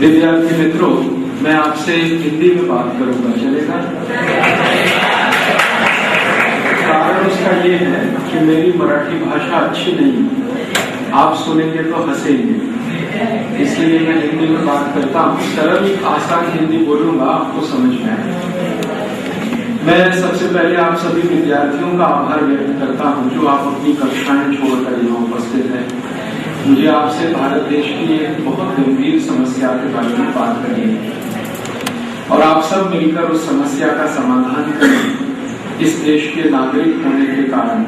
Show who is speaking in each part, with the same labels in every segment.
Speaker 1: विद्यार्थी मित्रों, मैं आपसे हिंदी में बात करूंगा, चलेगा? कारण उसका ये है कि मेरी मराठी भाषा अच्छी नहीं, आप सुनेंगे तो हंसेंगे, इसलिए मैं हिंदी में बात करता हूँ। सरल आसान हिंदी बोलूंगा, आपको समझ में आएगा। मैं सबसे पहले आप सभी विद्यार्थियों का आभार व्यक्त करता हूँ जो आप अपनी कक्षाएं छोड़कर यहाँ उपस्थित हैं। मुझे आपसे भारत देश की एक बहुत गंभीर समस्या के बारे में बात करनी है और आप सब मिलकर उस समस्या का समाधान करें। इस देश के नागरिक होने के कारण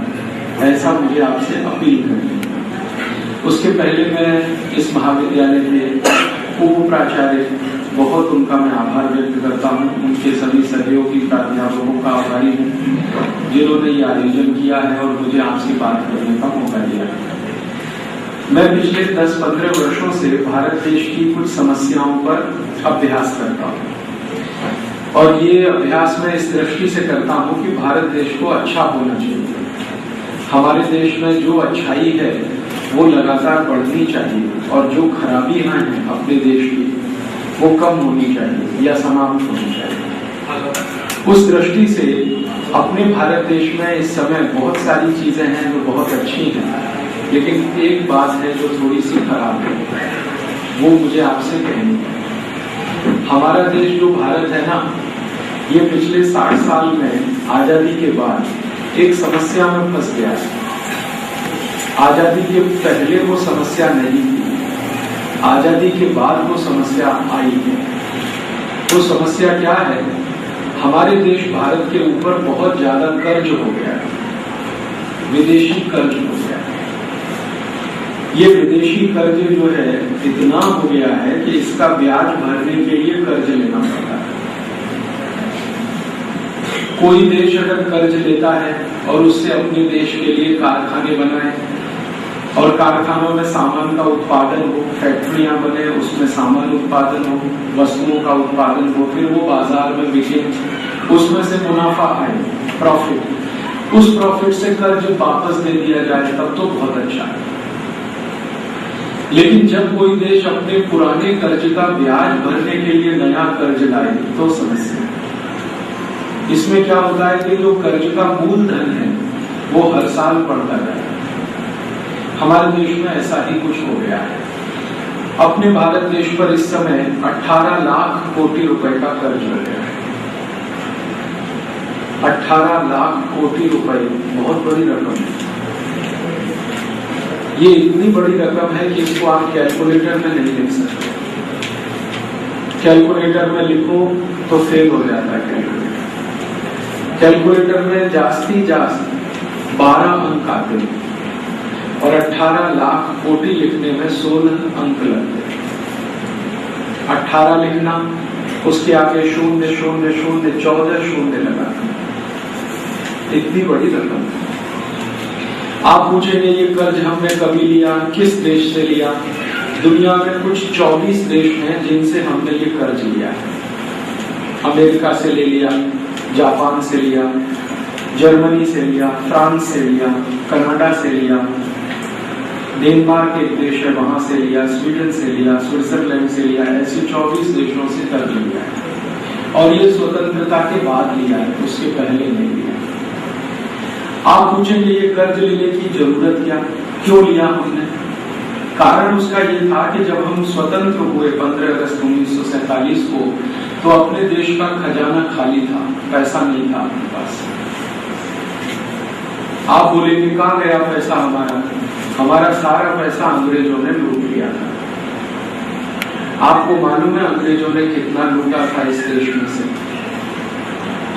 Speaker 1: ऐसा मुझे आपसे अपील करनी है। उसके पहले मैं इस महाविद्यालय के उप प्राचार्य बहुत उनका मैं आभार व्यक्त करता हूँ। उनके सभी सहयोगी प्राध्यापकों का आभारी हूँ जिन्होंने ये आयोजन किया है और मुझे आपसे बात करने का मौका दिया है। मैं पिछले 10-15 वर्षों से भारत देश की कुछ समस्याओं पर अभ्यास करता हूँ और ये अभ्यास मैं इस दृष्टि से करता हूँ कि भारत देश को अच्छा होना चाहिए। हमारे देश में जो अच्छाई है वो लगातार बढ़नी चाहिए और जो खराबियां हैं अपने देश की वो कम होनी चाहिए या समाप्त होनी चाहिए। उस दृष्टि से अपने भारत देश में इस समय बहुत सारी चीजें हैं जो बहुत अच्छी हैं, लेकिन एक बात है जो थोड़ी सी खराब है, वो मुझे आपसे कहनी है। हमारा देश जो भारत है ना, ये पिछले 60 साल में आजादी के बाद एक समस्या में फंस गया है। आजादी के पहले वो समस्या नहीं थी, आजादी के बाद वो समस्या आई है। वो समस्या क्या है? हमारे देश भारत के ऊपर बहुत ज्यादा कर्ज हो गया है, विदेशी कर्ज हो गया है। ये विदेशी कर्ज जो है इतना हो गया है कि इसका ब्याज भरने के लिए कर्ज लेना पड़ता है। कोई देश अगर कर्ज लेता है और उससे अपने देश के लिए कारखाने बनाए और कारखानों में सामान का उत्पादन हो, फैक्ट्रियां बने, उसमें सामान उत्पादन हो, वस्तुओं का उत्पादन हो, फिर वो बाजार में बिके, उसमें से मुनाफा आए, प्रॉफिट, उस प्रॉफिट से कर्ज वापस दे दिया जाए, तब तो बहुत अच्छा है। लेकिन जब कोई देश अपने पुराने कर्ज का ब्याज भरने के लिए नया कर्ज लाए तो समस्या। इसमें क्या होता है कि जो कर्ज का मूलधन है वो हर साल बढ़ता जाए। हमारे देश में ऐसा ही कुछ हो गया है। अपने भारत देश पर इस समय 18 लाख कोटि रुपए का कर्ज हो गया है। 18 लाख कोटि रुपए बहुत बड़ी रकम है। ये इतनी बड़ी रकम है कि इसको आप कैलकुलेटर में नहीं लिख सकते। कैलकुलेटर में लिखो तो फेल हो जाता है कैलकुलेटर। कैलकुलेटर में जास्ती 12 अंक आते हैं और 18 लाख कोटि लिखने में 16 अंक लगते हैं। 18 लिखना, उसके आगे 0 0 0 14 शून्य लगाना, इतनी बड़ी रकम। आप पूछेंगे ये कर्ज हमने कभी लिया, किस देश से लिया? दुनिया में कुछ 24 देश हैं जिनसे हमने ये कर्ज लिया है। अमेरिका से ले लिया, जापान से लिया, जर्मनी से लिया, फ्रांस से लिया, कनाडा से लिया, डेनमार्क एक देश है वहां से लिया, स्वीडन से लिया, स्विट्जरलैंड से लिया, ऐसे 24 देशों से कर्ज लिया है और ये स्वतंत्रता के बाद लिया है, उसके पहले नहीं लिया। आप पूछेंगे ये कर्ज लेने की जरूरत क्या, क्यों लिया हमने? कारण उसका ये था कि जब हम स्वतंत्र हुए 15 अगस्त 1947 को, तो अपने देश का खजाना खाली था, पैसा नहीं था अपने पास। आप बोलेंगे कहाँ गया पैसा हमारा? हमारा सारा पैसा अंग्रेजों ने लूट लिया था। आपको मालूम है अंग्रेजों ने कितना लूटा था इस देश में से?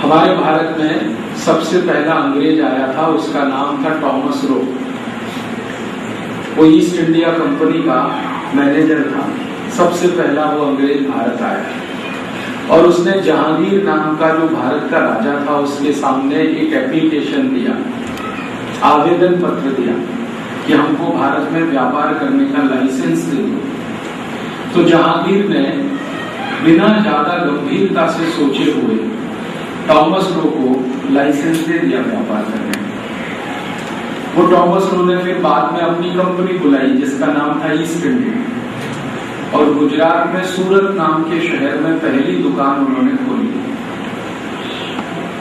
Speaker 1: हमारे भारत में सबसे पहला अंग्रेज आया था, उसका नाम था टॉमस रो। वो ईस्ट इंडिया कंपनी का मैनेजर था। सबसे पहला वो अंग्रेज भारत आया और उसने जहांगीर नाम का जो भारत का राजा था उसके सामने एक एप्लीकेशन दिया, आवेदन पत्र दिया कि हमको भारत में व्यापार करने का लाइसेंस दे दो। तो जहांगीर ने बिना ज्यादा गंभीरता से सोचे हुए टॉमस रो को लाइसेंस दे दिया व्यापार करने। वो टॉमस रो ने फिर बाद में अपनी कंपनी बुलाई जिसका नाम था ईस्ट इंडिया। और गुजरात में सूरत नाम के शहर में पहली दुकान उन्होंने खोली।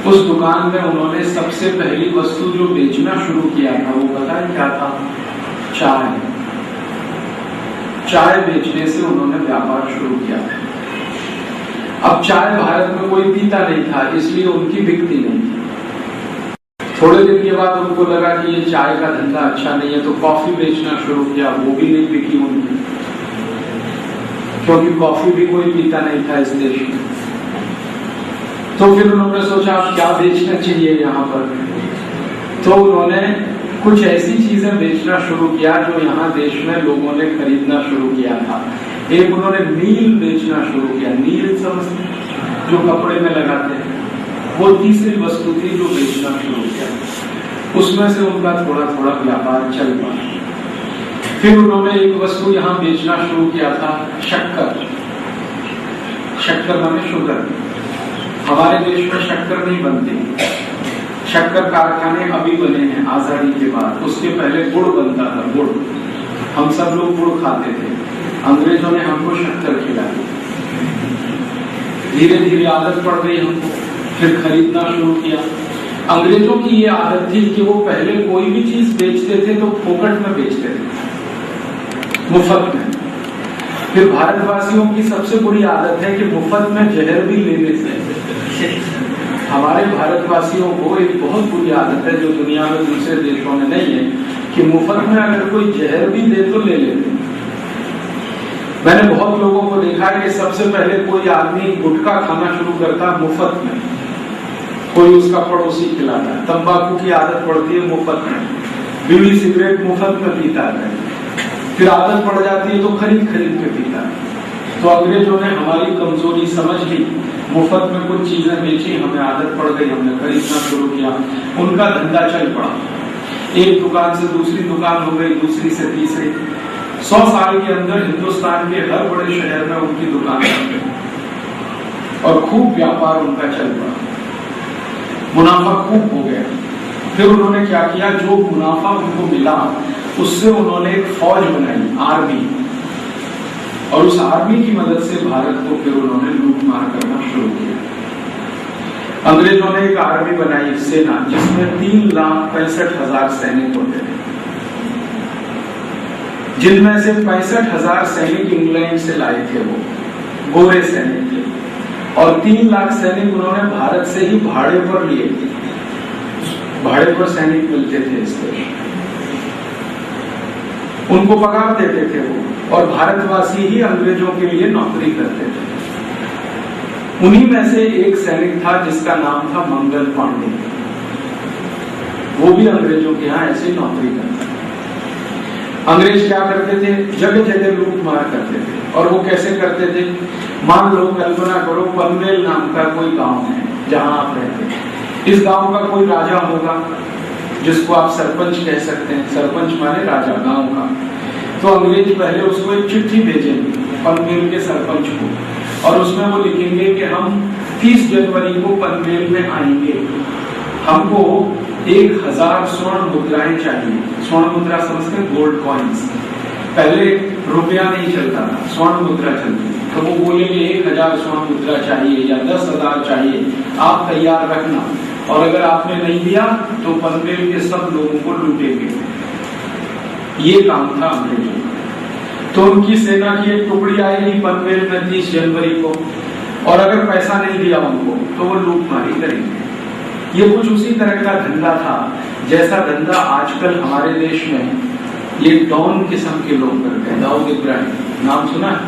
Speaker 1: उस दुकान में उन्होंने सबसे पहली वस्तु जो बेचना शुरू किया था वो पता है क्या था? चाय। चाय बेचने से उन्होंने व्यापार शुरू किया। अब चाय भारत में कोई पीता नहीं था, इसलिए उनकी बिकती नहीं थी। थोड़े दिन के बाद उनको लगा कि ये चाय का धंधा अच्छा नहीं है, तो कॉफी बेचना शुरू किया, वो भी नहीं बिकी उनकी, क्योंकि कॉफी भी कोई पीता नहीं था इस देश में। तो फिर उन्होंने सोचा क्या बेचना चाहिए यहाँ पर, तो उन्होंने कुछ ऐसी चीजें बेचना शुरू किया जो यहाँ देश में लोगों ने खरीदना शुरू किया था। एक उन्होंने नील बेचना शुरू किया। नील समझते, जो कपड़े में लगाते हैं, वो तीसरी वस्तु थी जो बेचना शुरू किया। उसमें से उनका थोड़ा थोड़ा व्यापार चल पड़ा। फिर उन्होंने एक वस्तु यहाँ बेचना शुरू किया था, शक्कर। शक्कर माने शुगर। हमारे देश में शक्कर नहीं बनती। शक्कर कारखाने अभी बने हैं आजादी के बाद, उसके पहले गुड़ बनता था। गुड़, हम सब लोग गुड़ खाते थे। अंग्रेजों ने हमको शक्कर खिलाई, धीरे धीरे आदत पड़ गई हमको, फिर खरीदना शुरू किया। अंग्रेजों की ये आदत थी कि वो पहले कोई भी चीज बेचते थे तो फोकट में बेचते थे, मुफ्त में। फिर भारतवासियों की सबसे बुरी आदत है कि मुफ्त में जहर भी लेने से। हमारे भारतवासियों को एक बहुत बुरी आदत है जो दुनिया में दूसरे देशों में नहीं है, कि मुफ्त में अगर कोई जहर भी दे तो ले लेते। मैंने बहुत लोगों को देखा है कि सबसे पहले कोई आदमी गुटखा खाना शुरू करता मुफ्त में, कोई उसका पड़ोसी खिलाता है। तंबाकू की आदत पड़ती है मुफ्त में, बीड़ी सिगरेट मुफ्त में पीता है, फिर आदत पड़ जाती है तो खरीद खरीद के पीता है। तो अंग्रेजों ने हमारी कमजोरी समझ ली, मुफ्त में कुछ चीजें बेची, हमें आदत पड़ गई, हमने खरीदना शुरू किया, उनका धंधा चल पड़ा। एक दुकान से दूसरी दुकान हो गई, दूसरी से तीसरी। 100 साल के अंदर हिंदुस्तान के हर बड़े शहर में उनकी दुकान और खूब व्यापार उनका चल पड़ा, मुनाफा खूब हो गया। फिर उन्होंने क्या किया, जो मुनाफा उनको मिला उससे उन्होंने एक फौज बनाई, आर्मी, और उस आर्मी की मदद से भारत को फिर उन्होंने लूट मार करना शुरू किया। अंग्रेजों ने एक आर्मी बनाई, सेना, जिसमें 3,65,000 सैनिक होते थे, जिनमें से 65,000 सैनिक इंग्लैंड से लाए थे, वो गोरे सैनिक थे, और 3 लाख सैनिक उन्होंने भारत से ही भाड़े पर लिए। भाड़े पर सैनिक मिलते थे इस देश, उनको पगार देते थे वो, और भारतवासी ही अंग्रेजों के लिए नौकरी करते थे। उन्हीं में से एक सैनिक था जिसका नाम था मंगल पांडे, वो भी अंग्रेजों के यहाँ ऐसे नौकरी करता था। अंग्रेज क्या करते थे, जगह जगह लूट मार करते थे। और वो कैसे करते थे, मान लो, कल्पना करो, पनवेल नाम का कोई गांव है जहां आप रहते हैं। इस गांव का कोई राजा होगा जिसको आप सरपंच कह सकते हैं, सरपंच माने राजा गांव का। तो अंग्रेज पहले उसको एक चिट्ठी भेजेंगे पनवेल के सरपंच को, और उसमें वो लिखेंगे कि हम 30 जनवरी को पनवेल में आएंगे, हमको 1000 स्वर्ण मुद्राएं चाहिए। स्वर्ण मुद्रा समझते हैं, गोल्ड कॉइन्स। पहले रुपया नहीं चलता था, स्वर्ण मुद्रा चलती। तो वो बोलेंगे 1000 स्वर्ण मुद्रा चाहिए या 10,000 चाहिए, आप तैयार रखना, और अगर आपने नहीं दिया तो पनवेल के सब लोगों को लूटेंगे। ये काम था अंग्रेजों का। तो उनकी सेना की एक टुकड़ी आएगी पनवेल में 30 जनवरी को, और अगर पैसा नहीं दिया उनको तो वो लूटमारी करेंगे। ये कुछ उसी तरह का धंधा था जैसा धंधा आजकल हमारे देश में ये डॉन किस्म के लोग करते हैं। दाऊद इब्राहिम नाम सुना है?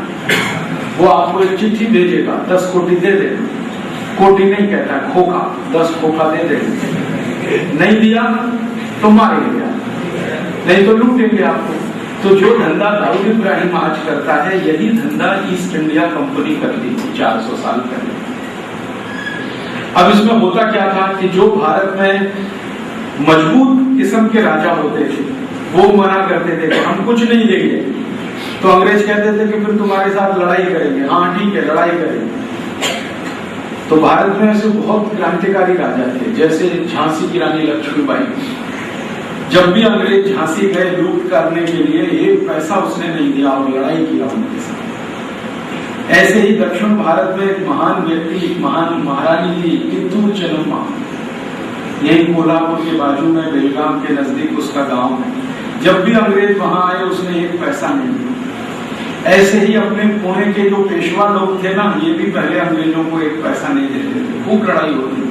Speaker 1: वो आपको एक चिट्ठी भेजेगा, 10 कोटी दे दे, कोटी नहीं कहता, खोखा, 10 खोखा दे दे, नहीं दिया तो मारेंगे, नहीं तो लूटेंगे आपको। तो जो धंधा दाऊद इब्राहिम आज करता है, यही धंधा ईस्ट इंडिया कंपनी करती थी 400 साल पहले। अब इसमें होता क्या था कि जो भारत में मजबूत किस्म के राजा होते थे वो मना करते थे कि हम कुछ नहीं देंगे, तो अंग्रेज कहते थे कि फिर तुम्हारे साथ लड़ाई करेंगे। हाँ ठीक है, लड़ाई करेंगे। तो भारत में ऐसे बहुत क्रांतिकारी राजा थे, जैसे झांसी की रानी लक्ष्मीबाई। जब भी अंग्रेज झांसी गए लूट करने के लिए, 1 पैसा उसने नहीं दिया और लड़ाई किया उनके साथ। ऐसे ही दक्षिण भारत में एक महान व्यक्ति, एक महान महारानी थी कित्तूर चेन्नम्मा। यही कोल्हापुर के बाजू में बेलगाम के नजदीक उसका गांव है। जब भी अंग्रेज वहां आए उसने एक पैसा नहीं दिया। ऐसे ही अपने पुणे के जो पेशवा लोग थे ना, ये भी पहले अंग्रेजों को एक पैसा नहीं देते थे। खूब लड़ाई होती थी।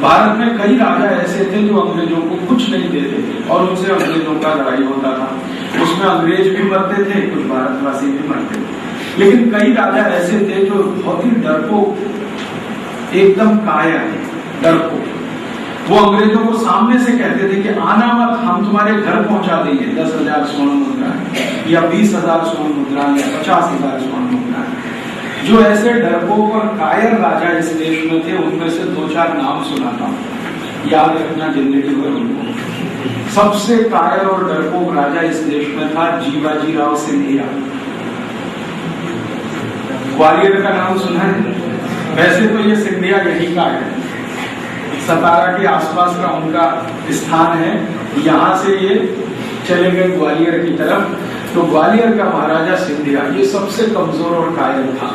Speaker 1: भारत में कई राजा ऐसे थे जो अंग्रेजों को कुछ नहीं देते थे और उनसे अंग्रेजों का लड़ाई होता था। उसमें अंग्रेज भी मरते थे, कुछ भारतवासी भी मरते थे। लेकिन कई राजा ऐसे थे जो बहुत ही डरपोक, एकदम कायर, डरपोक। वो अंग्रेजों को सामने से कहते थे कि आना मत, हम तुम्हारे घर पहुंचा देंगे 10,000 स्वर्ण मुद्राएं या 20,000 स्वर्ण मुद्राएं या 50,000 स्वर्ण मुद्राएं। जो ऐसे डरपोक और कायर राजा इस देश में थे, उनमें से 2-4 नाम सुनाता हूं, याद रखना जिंदगी भर उनको। सबसे कायर और डरपोक राजा इस देश में था जीवाजी राव सिंधिया। ग्वालियर का नाम सुना है? वैसे तो ये सिंधिया यही का है, सतारा के आसपास का उनका स्थान है। यहाँ से ये चले गए ग्वालियर की तरफ। तो ग्वालियर का महाराजा सिंधिया ये सबसे कमजोर और कायर था।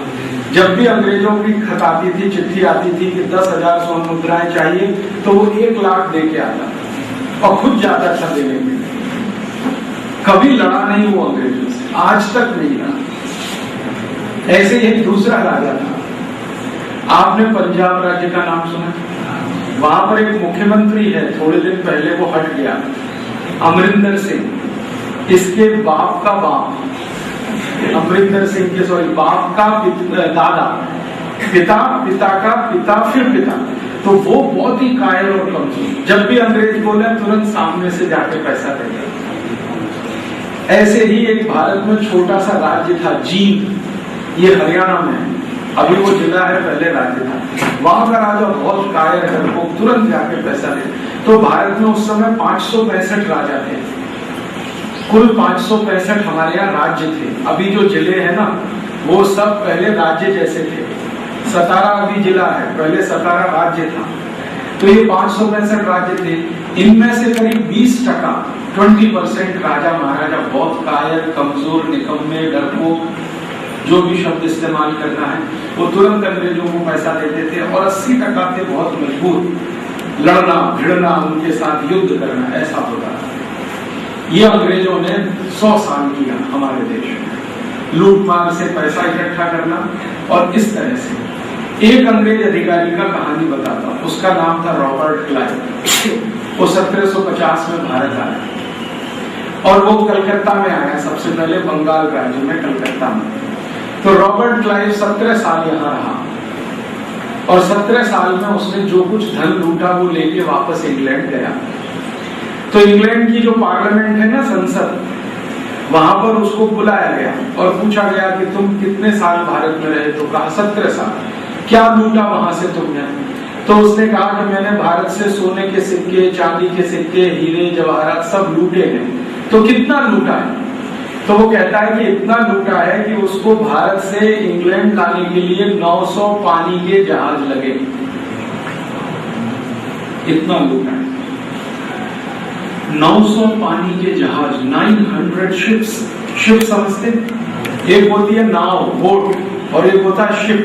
Speaker 1: जब भी अंग्रेजों की खत आती थी, चिट्ठी आती थी कि 10,000 स्वर्ण मुद्राएं चाहिए, तो वो 1 लाख दे के आता और खुद जाता था देने के लिए। कभी लड़ा नहीं वो अंग्रेजों से, आज तक नहीं लड़ा। ऐसे एक दूसरा राजा था, आपने पंजाब राज्य का नाम सुना? वहां पर एक मुख्यमंत्री है, थोड़े दिन पहले वो हट गया, अमरिंदर सिंह। इसके बाप का बाप, अमरिंदर सिंह के बाप का दादा, पिता, पिता का पिता, फिर पिता। तो वो बहुत ही कायर और कमजोर। जब भी अंग्रेज बोले तुरंत सामने से जाके पैसा दे दिया। ऐसे ही एक भारत में छोटा सा राज्य था जींद, ये हरियाणा में है, अभी वो जिला है, पहले राज्य था। वहां का राजा बहुत कायर है, वो तुरंत जाके पैसा दे। तो भारत में उस समय 565 राजा थे, कुल 565 हमारे यहाँ राज्य थे। अभी जो जिले हैं ना, वो सब पहले राज्य जैसे थे। सतारा अभी जिला है, पहले सतारा राज्य था। तो ये 565 राज्य थे। इनमें से करीब 20%, 20% राजा महाराजा बहुत कायर, कमजोर, निकम्मे, डरपोक, जो भी शब्द इस्तेमाल करना है, वो तुरंत अंग्रेजों को पैसा देते थे। और 80% थे बहुत मजबूत, लड़ना भिड़ना, उनके साथ युद्ध करना, ऐसा होता था। ये अंग्रेजों ने 100 साल किया हमारे देश में, लूटमार से पैसा इकट्ठा करना। और इस तरह से एक अंग्रेज अधिकारी का कहानी बताता हूं, उसका नाम था रॉबर्ट क्लाइव। वो 1750 में भारत आया और वो कलकत्ता में आया, सबसे पहले बंगाल राज्य में, कलकत्ता में। तो रॉबर्ट क्लाइव 17 साल यहाँ रहा और 17 साल में उसने जो कुछ धन लूटा वो लेके वापस इंग्लैंड गया। तो इंग्लैंड की जो पार्लियामेंट है ना, संसद, वहां पर उसको बुलाया गया और पूछा गया कि तुम कितने साल भारत में रहे? तो कहा 17 साल। क्या लूटा वहां से तुमने? तो उसने कहा कि मैंने भारत से सोने के सिक्के, चांदी के सिक्के, हीरे जवाहरात सब लूटे हैं। तो कितना लूटा है? तो वो कहता है कि इतना लूटा है कि उसको भारत से इंग्लैंड लाने के लिए 900 पानी के जहाज लगे। इतना लूटा है, 900 पानी के जहाज, 900 शिप्स। शिप समझते? एक होती है नाव, बोट, और एक होता है शिप।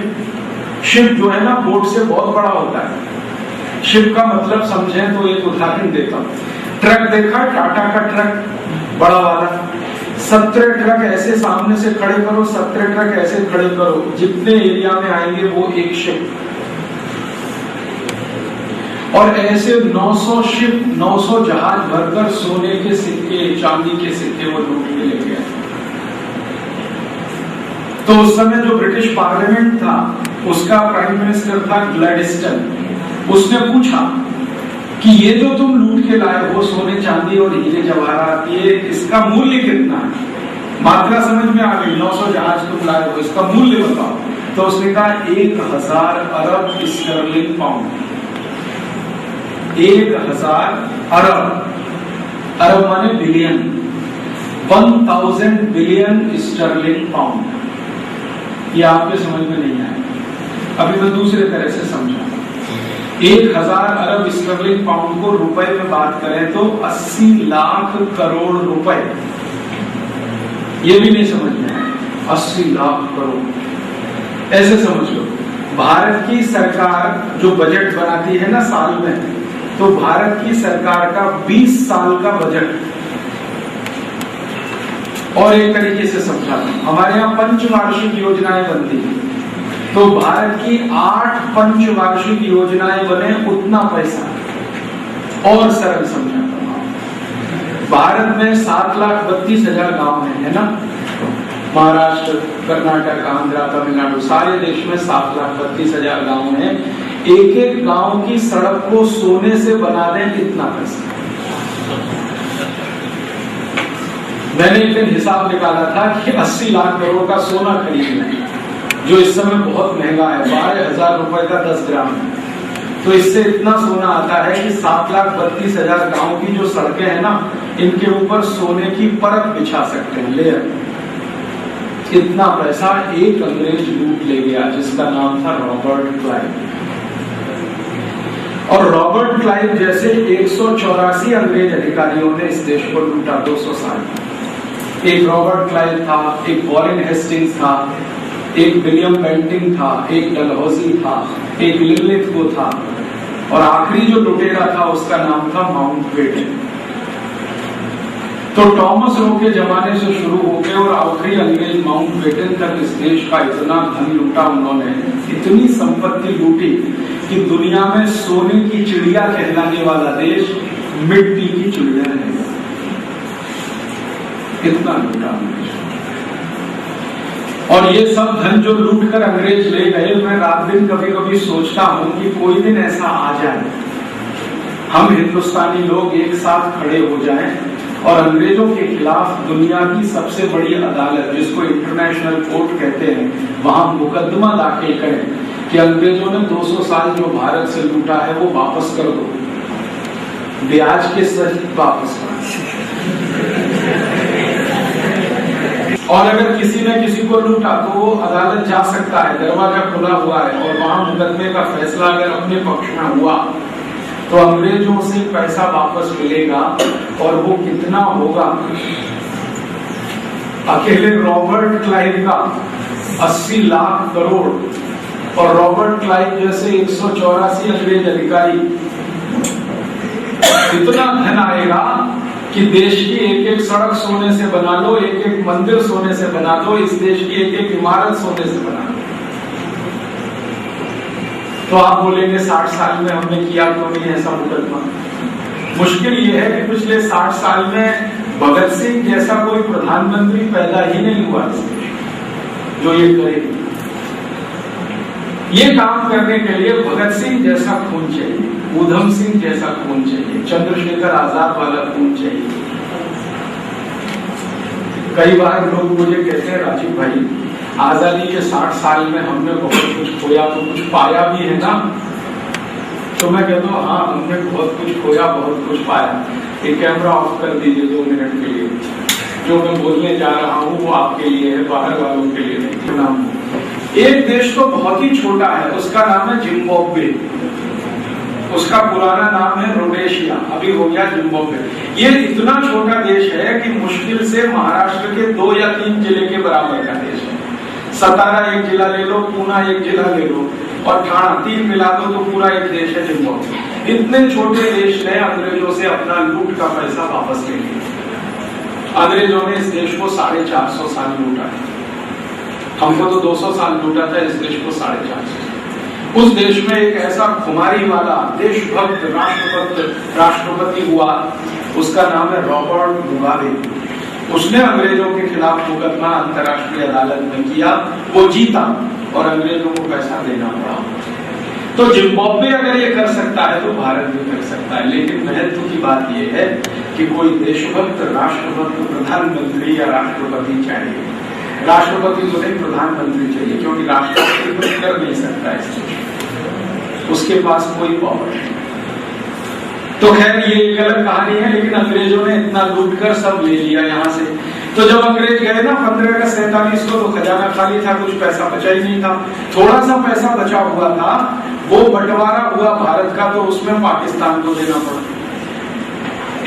Speaker 1: शिप जो है ना, बोट से बहुत बड़ा होता है। शिप का मतलब समझें तो एक उदाहरण देता हूं। ट्रक देखा, टाटा का ट्रक बड़ा वाला, 17 ट्रक ऐसे सामने से खड़े करो, 17 ट्रक ऐसे खड़े करो, जितने एरिया में आएंगे वो एक शिप। और ऐसे 900 शिप, 900 जहाज भरकर सोने के सिक्के, चांदी के सिक्के वो लूट के ले गया। तो उस समय जो ब्रिटिश पार्लियामेंट था, उसका प्राइम मिनिस्टर था ग्लैडस्टन। उसने पूछा कि ये जो तुम लूट के लाए हो सोने चांदी और हीरे जवाहरात, ये इसका मूल्य कितना है? मात्रा समझ में आ गई, 900 जहाज तुम लाए हो, इसका मूल्य बताओ। तो उसने कहा 1000 अरब स्टर्लिंग पाउंड। 1000 अरब, अरब माने बिलियन, 1000 बिलियन स्टर्लिंग पाउंड। ये आपके समझ में नहीं आया, अभी मैं दूसरे तरह से समझा। 1000 अरब स्टर्लिंग पाउंड को रुपए में बात करें तो 80 लाख करोड़ रुपए। ये भी नहीं समझ में आया, 80 लाख करोड़। ऐसे समझ लो, भारत की सरकार जो बजट बनाती है ना साल में, तो भारत की सरकार का 20 साल का बजट, और एक तरीके से समझा, हमारे यहाँ पंचवार्षिक योजनाएं बनती है, तो भारत की 8 पंचवार्षिक योजनाएं बने उतना पैसा। और सरल समझाता हूं, भारत में 7,32,000 गांव है ना, महाराष्ट्र, कर्नाटक, आंध्र, तमिलनाडु, सारे देश में 7,32,000 गांव हैं। एक एक गांव की सड़क को सोने से बना दें इतना पैसा। मैंने एक दिन हिसाब निकाला था कि 80 लाख करोड़ का सोना खरीदना है, जो इस समय बहुत महंगा है, 12,000 रुपए का 10 ग्राम है। तो इससे इतना सोना आता है कि 7,32,000 गांव की जो सड़कें हैं ना, इनके ऊपर सोने की परत बिछा सकते हैं, लेयर। इतना पैसा एक अंग्रेज लूट ले गया, जिसका नाम था रॉबर्ट क्लाइव। और रॉबर्ट क्लाइव जैसे 184 अंग्रेज अधिकारियों ने इस देश को लूटा 200 साल। एक रॉबर्ट क्लाइव था, एक वॉरेन हेस्टिंग्स था, एक विलियम बेंटिंग था, एक डलहौजी था, एक लिलिथगो था, और आखिरी जो लुटेरा था उसका नाम था माउंटबेटन। तो टॉमस रो के जमाने से शुरू होकर और आखिरी अंग्रेज माउंटबेटन तक इस देश का इतना धन लूटा उन्होंने, इतनी संपत्ति लूटी कि दुनिया में सोने की चिड़िया कहलाने वाला देश मिट्टी की चिड़िया है। इतना लूटा अंग्रेज। और ये सब धन जो लूट कर अंग्रेज ले गए, मैं रात दिन कभी कभी सोचता हूं कि कोई दिन ऐसा आ जाए, हम हिंदुस्तानी लोग एक साथ खड़े हो जाएं और अंग्रेजों के खिलाफ दुनिया की सबसे बड़ी अदालत, जिसको इंटरनेशनल कोर्ट कहते हैं, वहां मुकदमा दाखिल करें कि अंग्रेजों ने 200 साल जो भारत से लूटा है वो वापस कर दो, ब्याज के सहित वापस कर। और अगर किसी ने किसी को लूटा तो वो अदालत जा सकता है, दरवाजा खुला हुआ है, और वहां मुकदमे का फैसला अगर अपने पक्ष में हुआ तो अंग्रेजों से पैसा वापस मिलेगा। और वो कितना होगा? अकेले रॉबर्ट क्लाइव का 80 लाख करोड़, और रॉबर्ट क्लाइव जैसे 184 अंग्रेज अधिकारी, इतना धन आएगा कि देश की एक एक सड़क सोने से बना लो, एक एक मंदिर सोने से बना दो, इस देश की एक एक इमारत सोने से बना लो। तो आप बोलेंगे 60 साल में हमने किया क्यों नहीं ऐसा मुकदमा? मुश्किल ये है कि पिछले 60 साल में भगत सिंह जैसा कोई प्रधानमंत्री पैदा ही नहीं हुआ जो ये करे। ये काम करने के लिए भगत सिंह जैसा खून चाहिए, ऊधम सिंह जैसा खून चाहिए, चंद्रशेखर आजाद वाला खून चाहिए। कई बार लोग मुझे कहते हैं, राजीव भाई आजादी के 60 साल में हमने बहुत कुछ खोया तो कुछ पाया भी है ना? तो मैं कहता हूँ हाँ, हमने बहुत कुछ खोया, बहुत कुछ पाया। ये कैमरा ऑफ कर दीजिए 2 मिनट के लिए। जो मैं बोलने जा रहा हूँ वो आपके लिए है, बाहर वालों के लिए नहीं। नाम एक देश तो बहुत ही छोटा है, उसका नाम है जिम्बाब्वे। उसका पुराना नाम है रोडेशिया, अभी हो गया जिम्बाब्वे। ये इतना छोटा देश है कि मुश्किल से महाराष्ट्र के 2 या 3 जिले के बराबर का देश है। सतारा एक जिला ले लो, पूना एक जिला ले लो, और ठाणा, 3 मिला दो तो पूरा एक देश है जिम्बाब्वे। इतने छोटे देश ने अंग्रेजों से अपना लूट का पैसा वापस ले लिया। अंग्रेजों ने इस देश को 450 साल लूटा है। हमको तो 200 साल लूटा था, इस देश को 450। उस देश में एक ऐसा खुमारी वाला देशभक्त राष्ट्रपति हुआ, उसका नाम है रॉबर्ट मुगाबे। उसने अंग्रेजों के खिलाफ मुकदमा अंतर्राष्ट्रीय अदालत में किया, वो जीता और अंग्रेजों को पैसा देना पड़ा। तो जिम्बाब्वे अगर ये कर सकता है तो भारत भी कर सकता है। लेकिन महत्व की बात यह है कि कोई देशभक्त राष्ट्रभक्त प्रधानमंत्री या राष्ट्रपति चाहिए। राष्ट्रपति तो नहीं, प्रधानमंत्री चाहिए, क्योंकि राष्ट्रपति कुछ कर नहीं सकता है, उसके पास कोई पावर नहीं। तो खैर ये एक अलग कहानी है, लेकिन अंग्रेजों ने इतना लूट कर सब ले लिया यहाँ से। तो जब अंग्रेज गए ना 15 अगस्त 47 को, तो खजाना खाली था, कुछ पैसा बचा ही नहीं था। थोड़ा सा पैसा बचा हुआ था, वो बंटवारा हुआ भारत का, तो उसमें पाकिस्तान को देना पड़ा।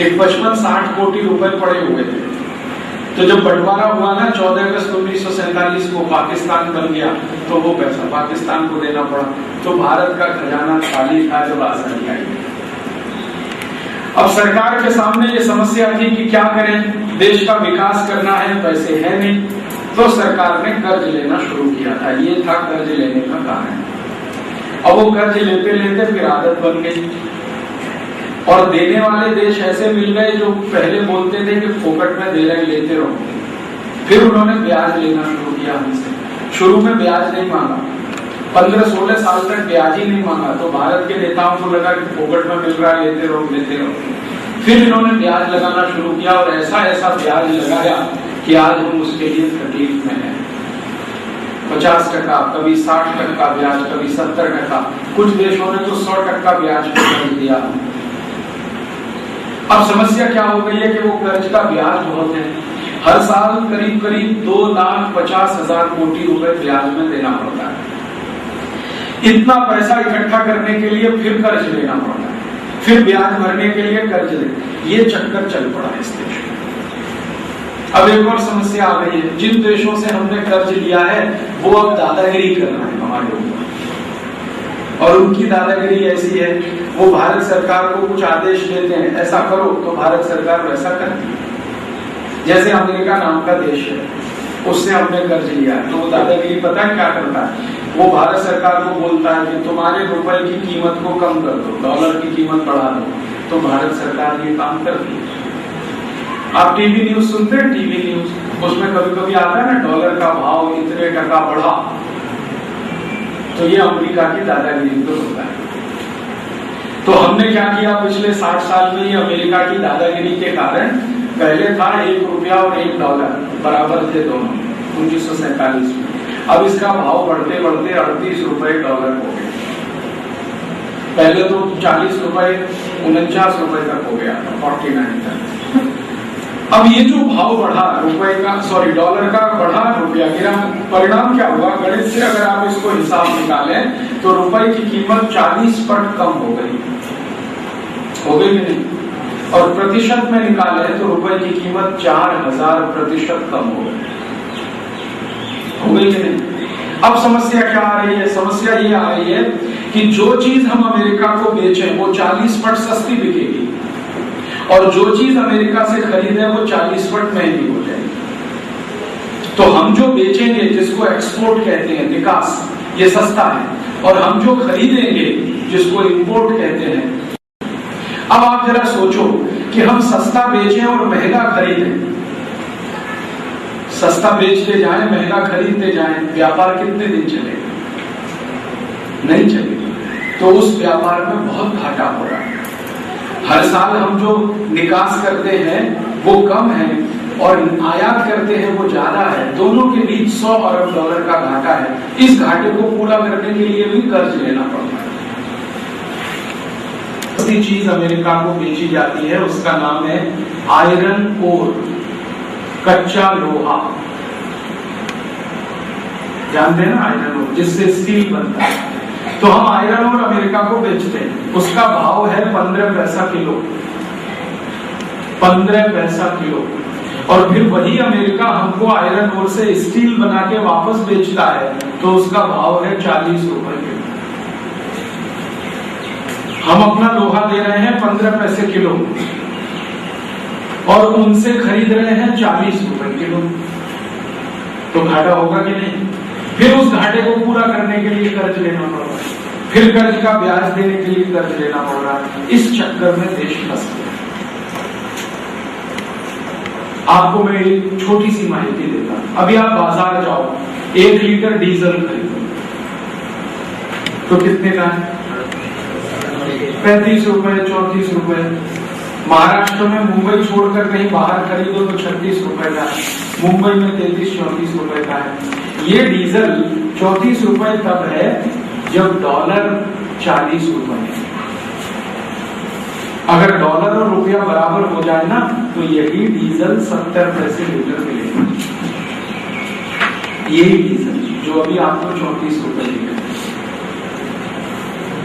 Speaker 1: एक 55-60 कोटी रुपए पड़े हुए थे। तो जब बंटवारा हुआ ना 14 अगस्त 1947 को पाकिस्तान बन गया, तो वो पैसा पाकिस्तान को देना पड़ा। तो भारत का खजाना खाली था जब आजादी आई। अब सरकार के सामने ये समस्या थी कि क्या करें, देश का विकास करना है, पैसे है नहीं, तो सरकार ने कर्ज लेना शुरू किया था। ये था कर्ज लेने का कारण। अब वो कर्ज लेते लेते फिर आदत बन गई, और देने वाले देश ऐसे मिल गए जो पहले बोलते थे कि फोकट में दे रहे, लेते रहो। फिर उन्होंने ब्याज लेना शुरू किया हमसे। शुरू में ब्याज नहीं मांगा, 15-16 साल तक ब्याज ही नहीं मांगा। तो भारत के नेताओं को लगा कि फोकट में मिल रहा है, लेते रहो लेते रहो। फिर इन्होंने ब्याज लगाना शुरू किया, और ऐसा ऐसा ब्याज लगाया कि आज हम उसके लिए तकलीफ में हैं। 50%, कभी 60% ब्याज, कभी 70%। कुछ देशों ने तो 100% ब्याज पर दिया। अब समस्या क्या हो गई है कि वो कर्ज का ब्याज बहुत है। हर साल करीब करीब 2,50,000 कोटी रुपए ब्याज में देना पड़ता है। इतना पैसा इकट्ठा करने के लिए फिर कर्ज लेना पड़ता है, फिर ब्याज भरने के लिए कर्ज ले, ये चक्कर चल पड़ा है इस देश में। अब एक और समस्या आ गई है, जिन देशों से हमने कर्ज लिया है वो अब दादागिरी कर रहे हैं हमारे ऊपर, और उनकी दादागिरी ऐसी है, वो भारत सरकार को कुछ आदेश देते हैं, ऐसा करो, तो भारत सरकार वैसा करती है। जैसे अमेरिका नाम का देश है, उससे हमने कर्ज लिया, तो वो दादागिरी पता है क्या करता है, वो भारत सरकार को बोलता है कि तुम्हारे रुपए की कीमत को कम कर दो, डॉलर की कीमत बढ़ा दो। तो भारत सरकार ये काम करती है। आप टीवी न्यूज सुनते हैं, टीवी न्यूज, उसमें कभी कभी आता है ना, डॉलर का भाव इतने टका बढ़ा। तो ये अमेरिका की दादागिरी तो होता है। तो हमने क्या किया पिछले 60 साल में, ये अमेरिका की दादागिरी के कारण, पहले था 1 रुपया और 1 डॉलर बराबर थे दोनों 1947 में। अब इसका भाव बढ़ते बढ़ते 38 रुपए डॉलर हो गए। पहले तो 40 रुपए 49 रुपए तक हो गया था, 49 तक। अब ये जो भाव बढ़ा रुपए का, सॉरी डॉलर का बढ़ा, रुपया गिरा, परिणाम क्या हुआ, गणित से अगर आप इसको हिसाब निकालें तो रुपए की कीमत 40 पट कम हो गई कि नहीं, और प्रतिशत में निकाले तो रुपए की कीमत 4000% कम हो गई कि नहीं। अब समस्या क्या आ रही है, समस्या ये आ रही है कि जो चीज हम अमेरिका को बेचें वो 40 पट सस्ती बिकेगी, और जो चीज अमेरिका से खरीदे वो 40 पट महंगी हो जाएगी। तो हम जो बेचेंगे, जिसको एक्सपोर्ट कहते हैं, निकास, ये सस्ता है, और हम जो खरीदेंगे, जिसको इंपोर्ट कहते हैं। अब आप जरा सोचो कि हम सस्ता बेचें और महंगा खरीदें, सस्ता बेचते जाएं, महंगा खरीदते जाएं, व्यापार कितने दिन चलेगा? नहीं चलेगा। तो उस व्यापार में बहुत घाटा हो रहा है। हर साल हम जो निकास करते हैं वो कम है, और आयात करते हैं वो ज्यादा है। दोनों के बीच 100 अरब डॉलर का घाटा है। इस घाटे को पूरा करने के लिए भी कर्ज लेना पड़ता है। दूसरी चीज अमेरिका को बेची जाती है, उसका नाम है आयरन ओर, कच्चा लोहा। जानते हैं ना आयरन ओर, जिससे स्टील बनता है। तो हम आयरन ओर अमेरिका को बेचते हैं, उसका भाव है 15 पैसा किलो, 15 पैसा किलो। और फिर वही अमेरिका हमको आयरन ओर से स्टील बना के वापस बेचता है, तो उसका भाव है 40 रुपए किलो। हम अपना लोहा दे रहे हैं 15 पैसे किलो, और उनसे खरीद रहे हैं 40 रुपए किलो। तो घाटा होगा कि नहीं? फिर उस घाटे को पूरा करने के लिए कर्ज लेना पड़ रहा है, फिर कर्ज का ब्याज देने के लिए कर्ज लेना पड़ रहा है। इस चक्कर में देश फंस गया। आपको मैं एक छोटी सी माहिती देता हूं। अभी आप बाजार जाओ, 1 लीटर डीजल खरीदो तो कितने का है? 35 रुपए, 34 रुपए। महाराष्ट्र में मुंबई छोड़कर कहीं बाहर खरीदो तो 36 रुपए का है, मुंबई में 33-34 रुपए का है। ये डीजल 34 रुपए तब है जब डॉलर 40 रुपए है। अगर डॉलर और रुपया बराबर हो जाए ना, तो यही डीजल 70 पैसे लीटर मिलेगा। यही डीजल जो अभी आपको 34 रुपए मिलेगा।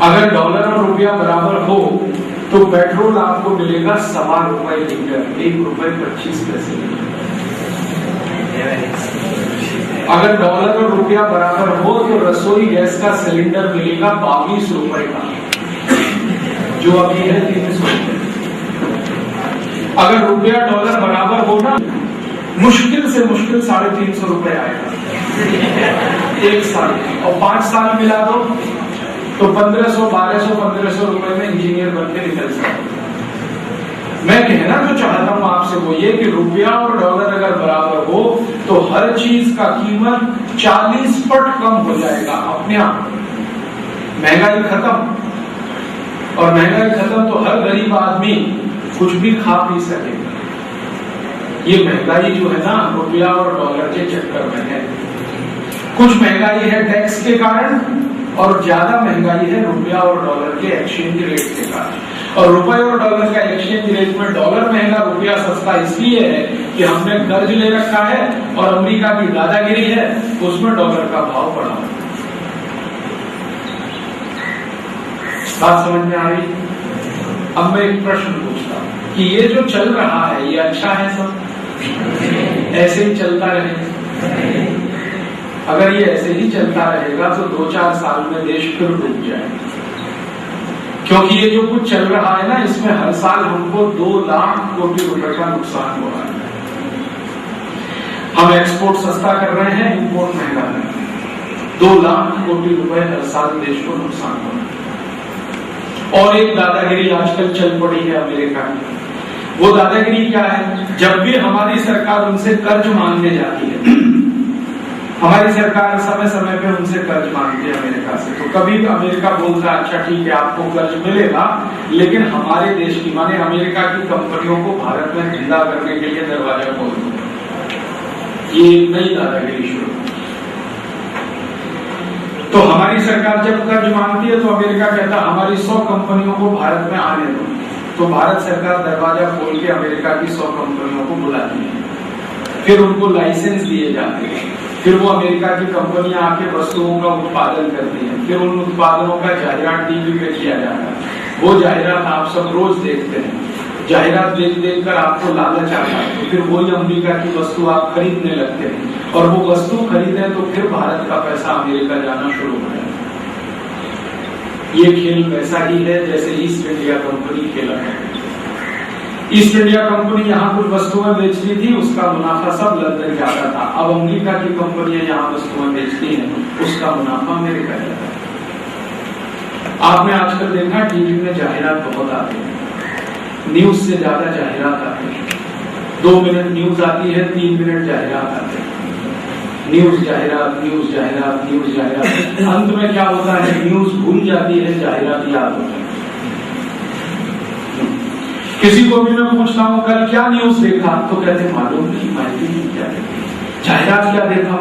Speaker 1: अगर डॉलर और रुपया बराबर हो तो पेट्रोल आपको मिलेगा 1.25 रुपए लीटर, 1 रुपए 25 पैसे लीटर। अगर डॉलर और रुपया बराबर हो तो रसोई गैस का सिलेंडर मिलेगा 22 रुपए का, जो अभी है 300 रुपए। अगर रुपया डॉलर बराबर हो ना, मुश्किल से मुश्किल 350 रुपए आएगा एक साल, और 5 साल मिला दो तो 1500, 1200, 1500 रुपए में इंजीनियर बन के निकल सकते। मैं कहना जो चाहता हूं आपसे वो ये कि रुपया और डॉलर अगर बराबर हो तो हर चीज का कीमत 40 पट कम हो जाएगा अपने आप। महंगाई खत्म, और महंगाई खत्म तो हर गरीब आदमी कुछ भी खा पी सकेगा। ये महंगाई जो है ना, रुपया और डॉलर के चक्कर में है। कुछ महंगाई है टैक्स के कारण, और ज्यादा महंगाई है रुपया और डॉलर के एक्सचेंज रेट के कारण। और रुपए और डॉलर का एक्सचेंज रेट में डॉलर महंगा, रुपया सस्ता इसलिए है कि हमने कर्ज ले रखा है और अमेरिका की दादागिरी है, उसमें डॉलर का भाव बढ़ा। बात समझ में आ रही? अब मैं एक प्रश्न पूछता हूं कि ये जो चल रहा है ये अच्छा है सब? ऐसे ही चलता रहेगा? अगर ये ऐसे ही चलता रहेगा तो 2-4 साल में देश फिर डूब जाएगा। क्योंकि ये जो कुछ चल रहा है ना, इसमें हर साल हमको 2 लाख कोटी रुपए का नुकसान हो रहा है। हम एक्सपोर्ट सस्ता कर रहे हैं, इंपोर्ट महंगा कर रहे हैं। 2 लाख कोटी रुपए हर साल देश को नुकसान हो रहा है। और एक दादागिरी आजकल चल पड़ी है अमेरिका की। वो दादागिरी क्या है? जब भी हमारी सरकार उनसे कर्ज मांगने जाती है, हमारी सरकार समय समय पे उनसे कर्ज मांगती है अमेरिका से, तो कभी भी अमेरिका बोलता है अच्छा ठीक है आपको कर्ज मिलेगा, लेकिन हमारे देश की माने अमेरिका की कंपनियों को भारत में धंधा करने के लिए दरवाजा खोल दो। ये नई दादागिरी शुरू। तो हमारी सरकार जब कर्ज मांगती है तो अमेरिका कहता है हमारी 100 कंपनियों को भारत में आने दो। तो भारत सरकार दरवाजा खोल के अमेरिका की 100 कंपनियों को बुलाती है, फिर उनको लाइसेंस दिए जाते हैं, फिर वो अमेरिका की कंपनियां आके वस्तुओं का उत्पादन करती हैं, फिर उन उत्पादनों का जाहिरात टीवी पे किया जाता है। वो जाहिरात आप सब रोज देखते हैं। जाहिरात देख देख कर आपको लालच आता है, तो फिर वही अमेरिका की वस्तु आप खरीदने लगते हैं, और वो वस्तु खरीदे तो फिर भारत का पैसा अमेरिका जाना शुरू हो जाता है। ये खेल वैसा ही है जैसे ईस्ट इंडिया कंपनी खेला है। ईस्ट इंडिया कंपनी यहाँ कुछ वस्तुएं बेचती थी, उसका मुनाफा सब लंदन जाता था। अब अमेरिका की कंपनियां यहाँ वस्तुएं बेचती हैं, उसका मुनाफा अमेरिका जाता है। आपने आजकल देखा टीवी में जाहिरात बहुत आती है, न्यूज से ज्यादा जाहिरात आती है। 2 मिनट न्यूज आती है, 3 मिनट जाहिरात आती है। न्यूज जाहिरात, न्यूज जाहिरात, न्यूज जाहिरात। अंत में क्या होता है? न्यूज भूल जाती है, जाहिरात याद होती है। किसी को भी मैं पूछता हूँ कल क्या न्यूज देखा, तो कहते मालूम नहीं, माहिती नहीं, क्या देखा। जाहिरात क्या देखा,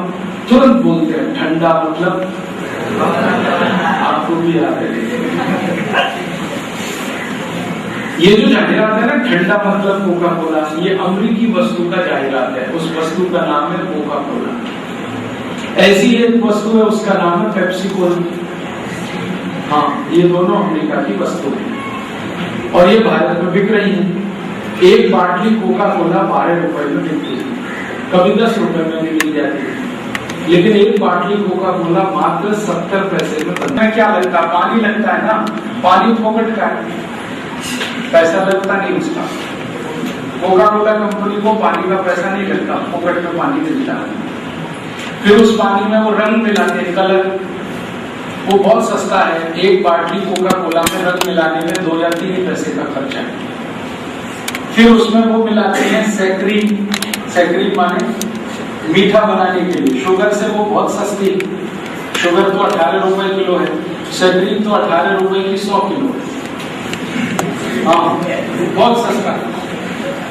Speaker 1: तुरंत बोलते हैं ठंडा मतलब आपको भी याद है। ये जो जाहिरात है ना, ठंडा मतलब कोका कोला, ये अमेरिकी वस्तु का जाहिरात है। उस वस्तु का नाम है कोका कोला। ऐसी एक वस्तु है, उसका नाम है पेप्सी कोला। हाँ, ये दोनों अमेरिका की वस्तु है और ये भारत में बिक रही है। एक बाटली कोका कोला 12 रुपए में बिकती है, कभी 10 रुपए में भी मिल जाती है, लेकिन एक बाटली कोका कोला मात्र 70 पैसे में बनता है। क्या लगता है? पानी लगता है ना, पानी फोकट का है, पैसा लगता नहीं उसका। कोका कोला कंपनी को पानी का पैसा नहीं लगता, फोकट में पानी मिलता है। फिर उस पानी में वो रंग मिलाते हैं, कलर, वो बहुत सस्ता है। एक बाटली कोका कोला में रंग मिलाने में 2 या 3 पैसे का खर्चा है। फिर उसमें वो मिलाते हैं सैकरीन, सैकरीन माने मीठा बनाने के लिए। शुगर से वो बहुत सस्ती, शुगर तो 18 रुपए किलो है, सैकरीन तो 18 रुपए की 100 किलो है। हाँ, बहुत सस्ता है।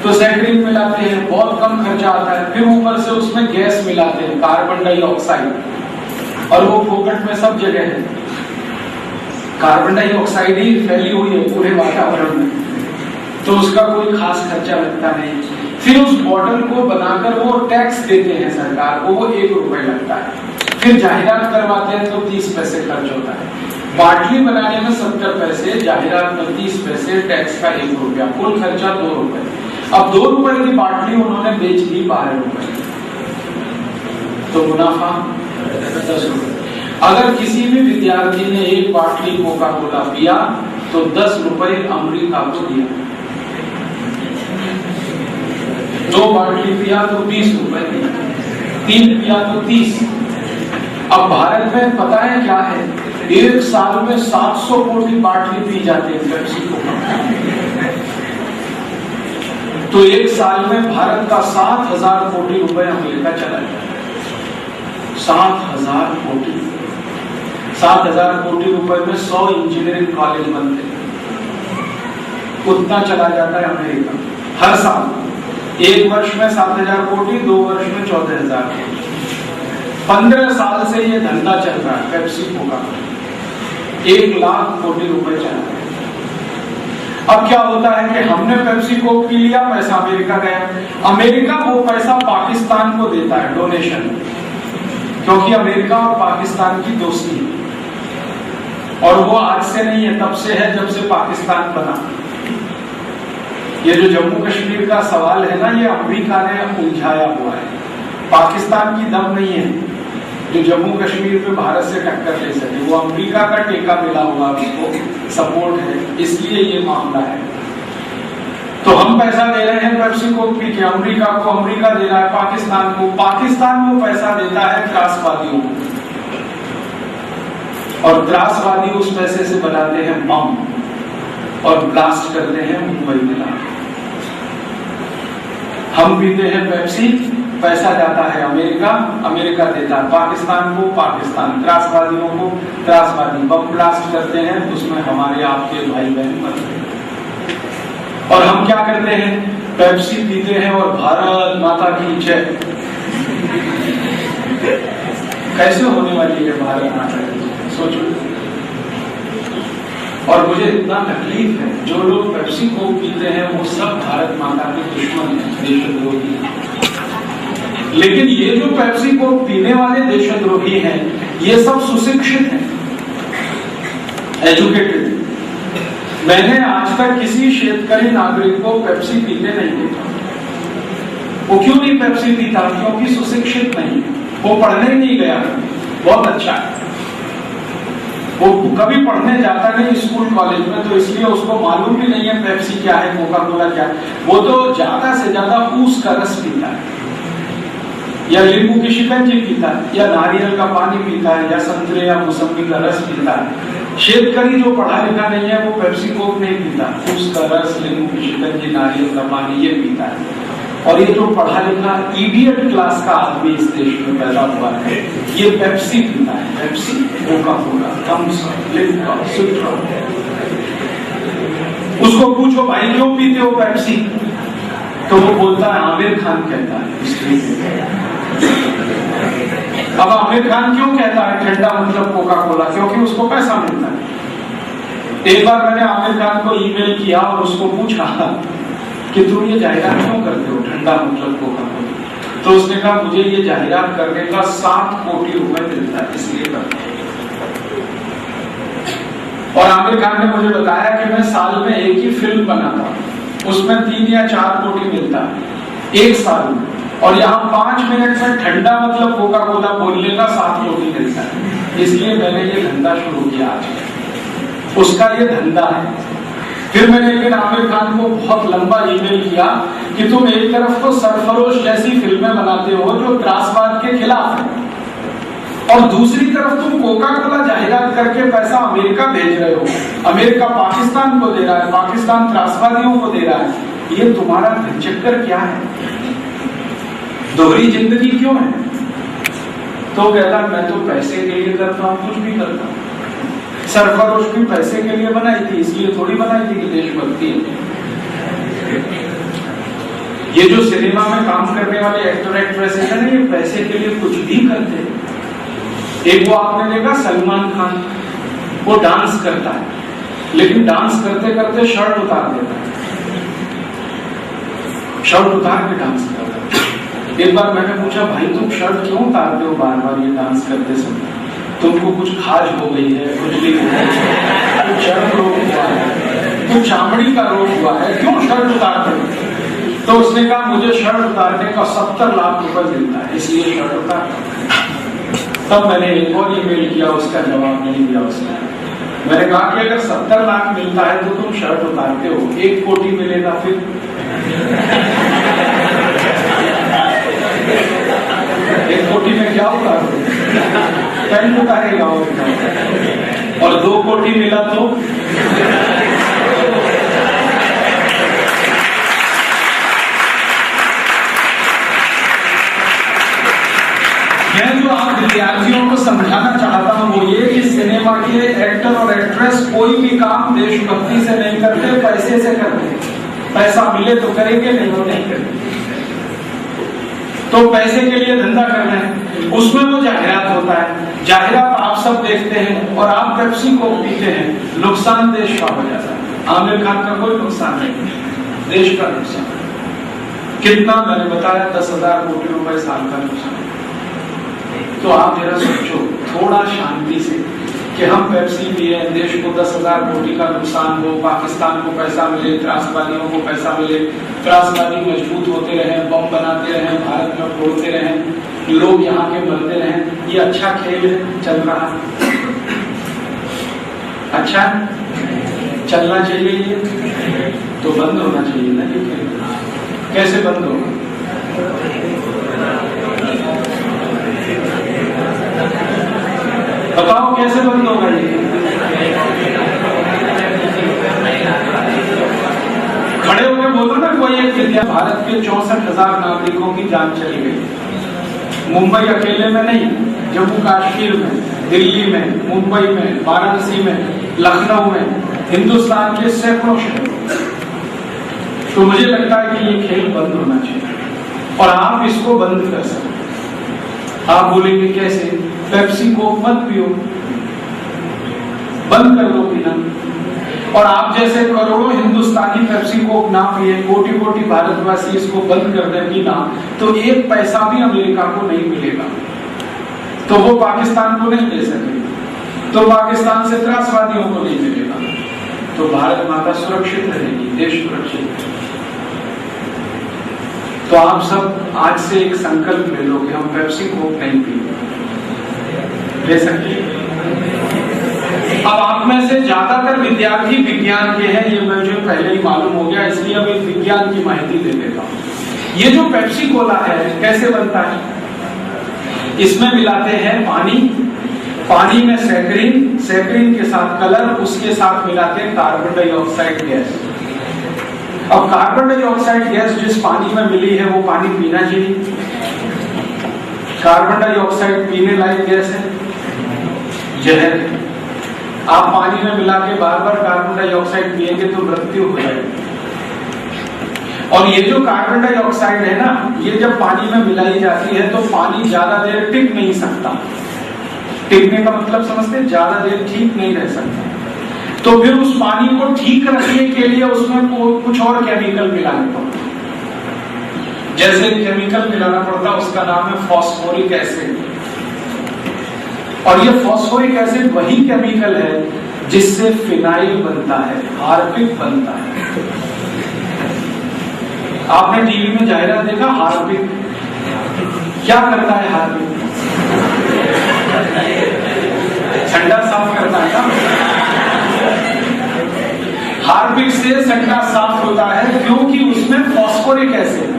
Speaker 1: तो सैकरीन मिलाते हैं, बहुत कम खर्चा आता है। फिर ऊपर से उसमें गैस मिलाते हैं, कार्बन डाइऑक्साइड, और वो फोकट में सब जगह है। कार्बन डाइऑक्साइड ही फैली हुई है पूरे वातावरण में, तो उसका कोई खास खर्चा लगता नहीं। फिर उस बॉटल को बनाकर वो टैक्स देते हैं सरकार को, वो 1 रुपए लगता है। फिर जाहिरात करवाते हैं तो 30 पैसे खर्च होता है। बाटली बनाने में 70 पैसे, जाहिरात में 30 पैसे, टैक्स का 1 रुपया, कुल खर्चा 2 रुपए। अब 2 रुपए की बाटली उन्होंने बेच दी 12 रुपए। तो मुनाफा 10 रुपए। अगर किसी भी विद्यार्थी ने 1 बाटली कोका कोला पिया तो 10 रुपए अमेरिका को दिया, 2 बाटली पिया तो 20 रुपए दिया, 3 पिया तो 30। अब भारत में पता है क्या है, 1 साल में 700 कोटी बाटली पी जाती है पेप्सी कोका। तो 1 साल में भारत का 7,000 कोटी रुपए अमेरिका चला जाता है। 7,000 कोटी, 7,000 कोटी रुपए में 100 इंजीनियरिंग कॉलेज बनते हैं, उतना चला जाता है अमेरिका हर साल। 1 वर्ष में 7,000 कोटी, 2 वर्ष में 14,000 कोटी। 15 साल से ये धंधा चल रहा है पेप्सी कोका, 1 लाख कोटी रुपए चला रहा है। अब क्या होता है कि हमने पेप्सी कोक पी लिया, पैसा अमेरिका गया, अमेरिका वो पैसा पाकिस्तान को देता है डोनेशन, क्योंकि अमेरिका और पाकिस्तान की दोस्ती है और वो आज से नहीं है, तब से है जब से पाकिस्तान बना। ये जो जम्मू कश्मीर का सवाल है ना, ये अमेरिका ने उलझाया हुआ है, पाकिस्तान की दम नहीं है जो जम्मू कश्मीर पे भारत से टक्कर ले सके, वो अमेरिका का टेका मिला हुआ उसको सपोर्ट है, इसलिए ये मामला है। तो हम पैसा दे रहे हैं पेप्सी कोक पी के, अमेरिका को, अमेरिका दे रहा है पाकिस्तान को, पाकिस्तान वो पैसा देता है त्रासवादियों को, और त्रासवादी उस पैसे से बनाते हैं बम और ब्लास्ट करते हैं मुंबई में। हम पीते हैं पेप्सी, पैसा जाता है अमेरिका, अमेरिका देता है पाकिस्तान को, पाकिस्तान त्रासवादियों को, त्रासवादी बम ब्लास्ट करते हैं, उसमें हमारे आपके भाई बहन मरते हैं। और हम क्या करते हैं, पेप्सी पीते हैं और भारत माता की जय। कैसे होने वाली है भारत माता की जय, सोचो। और मुझे इतना तकलीफ है, जो लोग पेप्सी को पीते हैं वो सब भारत माता के दुश्मन हैं, देशद्रोही हैं। लेकिन ये जो पेप्सी को पीने वाले देशद्रोही हैं, ये सब सुशिक्षित हैं, एजुकेटेड। मैंने आज तक किसी शेतकरी नागरिक को पेप्सी पीते नहीं देखा। वो क्यों नहीं पेप्सी पीता, क्योंकि सुशिक्षित नहीं, वो पढ़ने नहीं गया। बहुत अच्छा है, वो कभी पढ़ने जाता नहीं स्कूल कॉलेज में, तो इसलिए उसको मालूम भी नहीं है पेप्सी क्या है, कोका कोला क्या है। वो तो ज्यादा से ज्यादा ऊस का रस पीता है, या नींबू की शिकंजी पीता है, या नारियल का पानी पीता है, या संतरे या मौसमी का रस पीता है। शेतकरी जो पढ़ा लिखा नहीं है वो पेप्सी कोक नहीं पीता, उसका रस, नींबू की शिकंजी, नारियल का पानी ये पीता है। और ये जो पढ़ा लिखा इडियट क्लास का आदमी इस देश में पैदा हुआ है, ये पेप्सी पीता है, Pepsi, Coca Cola, Thums Up, Limca, Citra. उसको पूछो भाई क्यों पीते हो पेप्सी, तो वो बोलता है आमिर खान कहता है इसलिए। अब आमिर खान क्यों कहता है ठंडा मतलब कोका कोला, क्योंकि उसको पैसा मिलता है। एक बार मैंने आमिर खान को ईमेल किया और उसको पूछा कि तुम ये जाहिरात क्यों करते हो ठंडा मतलब कोका कोला, तो उसने कहा मुझे ये जाहिरात करने का 7 कोटी रुपए मिलता है इसलिए करता हूं। और आमिर खान ने मुझे बताया कि मैं साल में एक ही फिल्म बनाता हूं, उसमें 3 या 4 कोटी मिलता है 1 साल में, और यहाँ 5 मिनट में ठंडा मतलब कोका कोला बोलने का 7 कोटी मिलता है, इसलिए मैंने ये धंधा शुरू किया। आज उसका ये धंधा है। फिर मैंने एक दिन आमिर खान को बहुत लंबा ईमेल किया कि तुम एक तरफ तो सरफरोश जैसी फिल्में बनाते हो जो त्रासवाद के खिलाफ है, और दूसरी तरफ तुम कोका कोला जाहिरात करके पैसा अमेरिका भेज रहे हो, अमेरिका पाकिस्तान को दे रहा है, पाकिस्तान त्रासवादियों को दे रहा है। ये तुम्हारा चक्कर क्या है, दोहरी जिंदगी क्यों है? तो कहता मैं तो पैसे के लिए करता हूं, कुछ भी करता हूं। सरफरोश भी पैसे के लिए बनाई थी, इसलिए थोड़ी बनाई थी कि देशभक्ति है। ये जो सिनेमा में काम करने वाले एक्टर एक्ट्रेसेस है ना, ये पैसे के लिए कुछ भी करते हैं। एक वो आपने देखा सलमान खान, वो डांस करता है, लेकिन डांस करते करते शर्ट उतार देता है, शर्ट उतार के डांस करता है। एक बार मैंने पूछा भाई तुम शर्ट क्यों उतारते हो बार बार ये डांस करते समय, तुमको कुछ खाज हो गई है, खुजली हो गई है, कुछ चर्म रोग हुआ है, कुछ चामड़ी का रोग हुआ है, क्यों शर्ट उतारते हो? तो उसने कहा मुझे शर्ट उतारने का 70 लाख रुपए मिलता है इसलिए शर्ट उतारता हूं। तब मैंने एक और ईमेल किया, उसका जवाब नहीं दिया उसने। मैंने कहा कि अगर 70 लाख मिलता है तो तुम शर्ट उतारते हो, 1 कोटी मिलेगा फिर? 1 कोटी में क्या उतारोगे? पैंट उतारेगा और 2 कोटी मिला तो? मैं जो आप विद्यार्थियों को समझाना चाहता हूं वो ये कि सिनेमा के एक्टर और एक्ट्रेस कोई भी काम देशभक्ति से नहीं करते, पैसे से करते। पैसा मिले तो करेंगे, नहीं तो नहीं करेंगे। तो पैसे के लिए धंधा करना है, उसमें वो जाहिरात होता है। जाहिरात आप सब देखते हैं और आप पेप्सी को पीते हैं, नुकसान देश का हो जाता है। आमिर खान का कोई नुकसान नहीं, देश का नुकसान। कितना? मैंने बताया 10,000 कोटी रुपए साल का नुकसान। तो आप जरा सोचो थोड़ा शांति से कि हम पेप्सी पिए, देश को 10,000 कोटी का नुकसान हो, पाकिस्तान को पैसा मिले, त्रासवादियों को पैसा मिले, त्रासवादी मजबूत होते रहे, बम बनाते रहे, भारत में फोड़ते रहे, लोग यहाँ के मरते रहे। ये अच्छा खेल है, चल रहा है? अच्छा चलना चाहिए ये? तो बंद होना चाहिए ना ये खेल। कैसे बंद होगा? बताओ कैसे बंद होगा ये? खड़े होकर बोलो ना कोई एक विद्या। भारत के 64,000 नागरिकों की जान चली गई। मुंबई अकेले में नहीं, जम्मू कश्मीर में, दिल्ली में, मुंबई में, वाराणसी में, लखनऊ में, हिंदुस्तान के सैकड़ों शहर। तो मुझे लगता है कि ये खेल बंद होना चाहिए और आप इसको बंद कर सकते। आप बोलेंगे कैसे? पेप्सी को मत पियो, बंद कर दो पीना। और आप जैसे करोड़ों हिंदुस्तानी पेप्सी को ना पिए, कोटि कोटि भारतवासी इसको बंद कर दे पीना, तो 1 पैसा भी अमेरिका को नहीं मिलेगा। तो वो पाकिस्तान को नहीं दे सकेगा, तो पाकिस्तान से त्रासवादियों को नहीं मिलेगा, तो भारत माता सुरक्षित रहेगी, देश सुरक्षित। तो आप सब आज से एक संकल्प ले लो कि हम पेप्सी को नहीं पिएंगे। ले सकते? अब आप में से ज्यादातर विद्यार्थी विज्ञान के हैं, ये मुझे पहले ही मालूम हो गया, इसलिए अब एक विज्ञान की माहिती दे देता हूं। ये जो पेप्सी कोला है कैसे बनता है? इसमें मिलाते हैं पानी, पानी में सैकरीन, सैकरीन के साथ कलर, उसके साथ मिलाते हैं कार्बन डाइऑक्साइड गैस। अब कार्बन डाइऑक्साइड गैस जिस पानी में मिली है वो पानी पीना चाहिए। कार्बन डाइऑक्साइड पीने लायक गैस है, जहर। आप पानी में मिला के बार बार कार्बन डाइऑक्साइड पिएंगे तो मृत्यु हो जाएगी। और ये जो कार्बन डाइऑक्साइड है ना, ये जब पानी में मिलाई जाती है तो पानी ज्यादा देर टिक नहीं सकता। टिकने का मतलब समझते? ज्यादा देर ठीक नहीं रह सकता। तो फिर उस पानी को ठीक रखने के लिए उसमें कुछ और केमिकल मिलाने पड़ते। जैसे केमिकल मिलाना पड़ता, उसका नाम है फास्फोरिक एसिड। और ये फास्फोरिक एसिड वही केमिकल है जिससे फिनाइल बनता है, हार्पिक बनता है। आपने टीवी में जाहिरात देखा हार्पिक? क्या करता है हार्पिक? संडा साफ करता है ना? हार्पिक से संडा साफ होता है क्योंकि उसमें फास्फोरिक एसिड,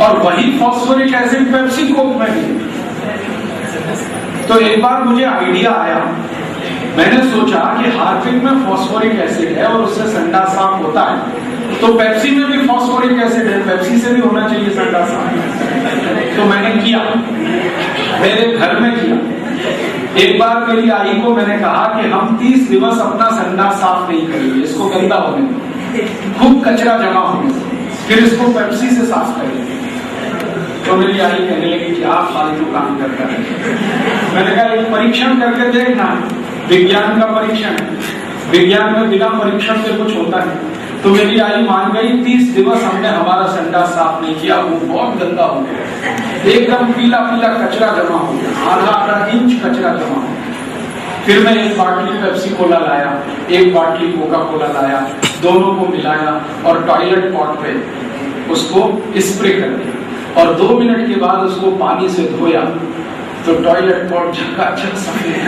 Speaker 1: और वही फास्फोरिक एसिड पेप्सी कोक में भी। तो एक बार मुझे आइडिया आया, मैंने सोचा कि हार्पिक में फास्फोरिक एसिड है और उससे संडा साफ होता है, तो पेप्सी में भी फास्फोरिक एसिड है, पेप्सी से भी होना चाहिए संडा साफ। तो मैंने किया, मेरे घर में किया। एक बार मेरी आई को मैंने कहा कि हम 30 दिवस अपना संडा साफ नहीं करेंगे, इसको गंदा होने दो, खूब कचरा जमा होने दो, फिर इसको पेप्सी से साफ करेंगे। तो मेरी आई कहने लगी कि आप फालतू काम करता है। मैंने कहा एक परीक्षण करके देखना, विज्ञान का परीक्षण है, विज्ञान में बिना परीक्षण के कुछ होता है। तो मेरी आई मान गई। 30 दिवस हमने हमारा संडा साफ नहीं किया, वो बहुत गंदा हो गया, एकदम पीला पीला कचरा जमा हो गया, आधा इंच कचरा जमा हो गया। फिर मैं एक बाटली पेप्सी कोला लाया, एक बाटली कोका कोला लाया, दोनों को मिलाया और टॉयलेट पॉट पे उसको स्प्रे कर दिया और 2 मिनट के बाद उसको पानी से धोया। तो टॉयलेट बहुत झकाझक सफेद।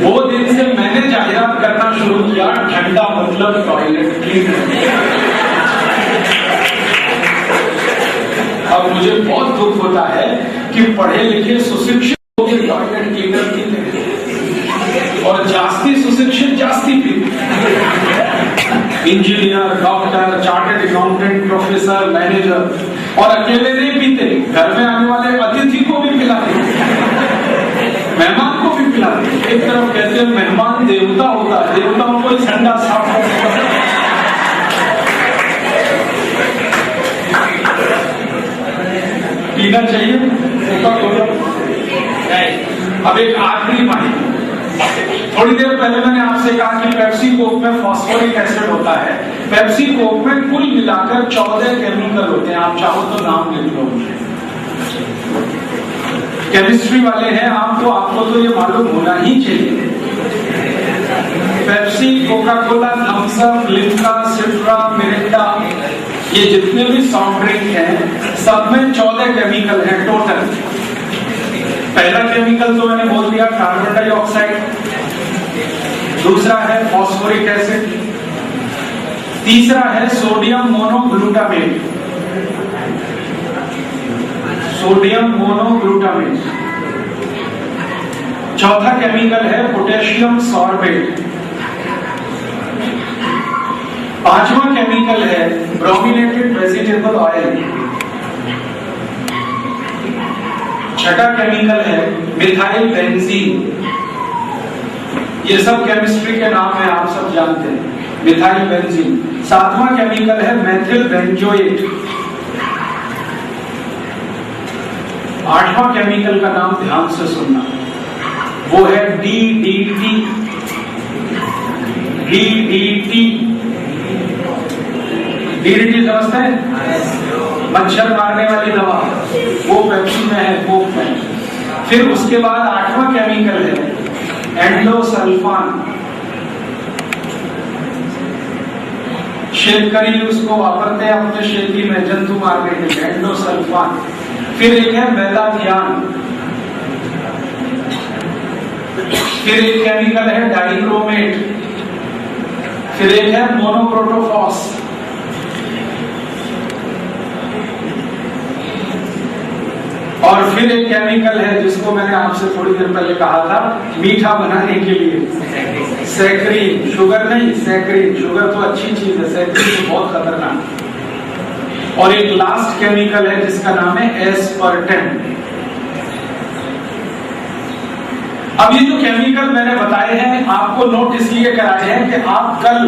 Speaker 1: वो दिन से मैंने जाहिरात करना शुरू किया, ठंडा मतलब टॉयलेट क्लीन। अब मुझे बहुत दुख होता है कि पढ़े लिखे सुशिक्षित लोग टॉयलेट क्लीनर पीते और जास्ती सुशिक्षित जास्ती पीते। Engineer, doctor, chartered accountant, professor, manager और अकेले नहीं पीते, घर में आने वाले अतिथि को भी पिलाते, मेहमान को भी पिलाते। एक तरफ कहते हैं मेहमान देवता होता है, देवताओं को ठंडा साफ पीना चाहिए। अब एक आखिरी पॉइंट, थोड़ी देर पहले मैंने आपसे कहा कि पेप्सी कोक में फास्फोरिक एसिड होता है। पेप्सी कोक में कुल मिलाकर 14 केमिकल होते हैं। आप चाहो तो नाम लिख लो, केमिस्ट्री वाले हैं आप तो आपको तो ये मालूम होना ही चाहिए। Pepsi, Coca Cola, Thums Up, Limca, Citra, Mirinda, ये जितने भी सॉफ्ट ड्रिंक हैं सब में 14 केमिकल हैं टोटल। पहला केमिकल तो मैंने बोल दिया कार्बन डाइऑक्साइड, दूसरा है फॉस्फोरिक एसिड, तीसरा है सोडियम मोनोग्लूटामेट, सोडियम मोनोग्लूटामेट, चौथा केमिकल है पोटेशियम सॉर्बेट, पांचवा केमिकल है ब्रोमिनेटेड वेजिटेबल ऑयल, छठा केमिकल है मिथाइल बेंजीन। ये सब केमिस्ट्री के नाम है, आप सब जानते हैं, मिथाइल बेंजीन। सातवां केमिकल है मेथिल बेंजोएट। आठवां केमिकल का नाम ध्यान से सुनना, वो है DDT। DDT समझते हैं? मच्छर मारने वाली दवा, वो पेप्सी में है, कोक में। फिर उसके बाद आठवां केमिकल है एंडोसल्फान। शेतकरी उसको वापरते हैं अपने खेती में जंतु मारने के लिए, एंडोसल्फान। फिर एक है मेलाथियान, फिर एक केमिकल है डाइक्रोमेट, फिर एक है मोनोप्रोटोफॉस, और फिर एक केमिकल है जिसको मैंने आपसे थोड़ी देर पहले कहा था मीठा बनाने के लिए, सैकरीन। शुगर नहीं, सैकरीन। शुगर तो अच्छी चीज है, सैकरीन तो बहुत खतरनाक। और एक लास्ट केमिकल है जिसका नाम है एस्पर्टेन। अब ये जो केमिकल मैंने बताए हैं आपको नोट इसलिए कराए हैं कि आप कल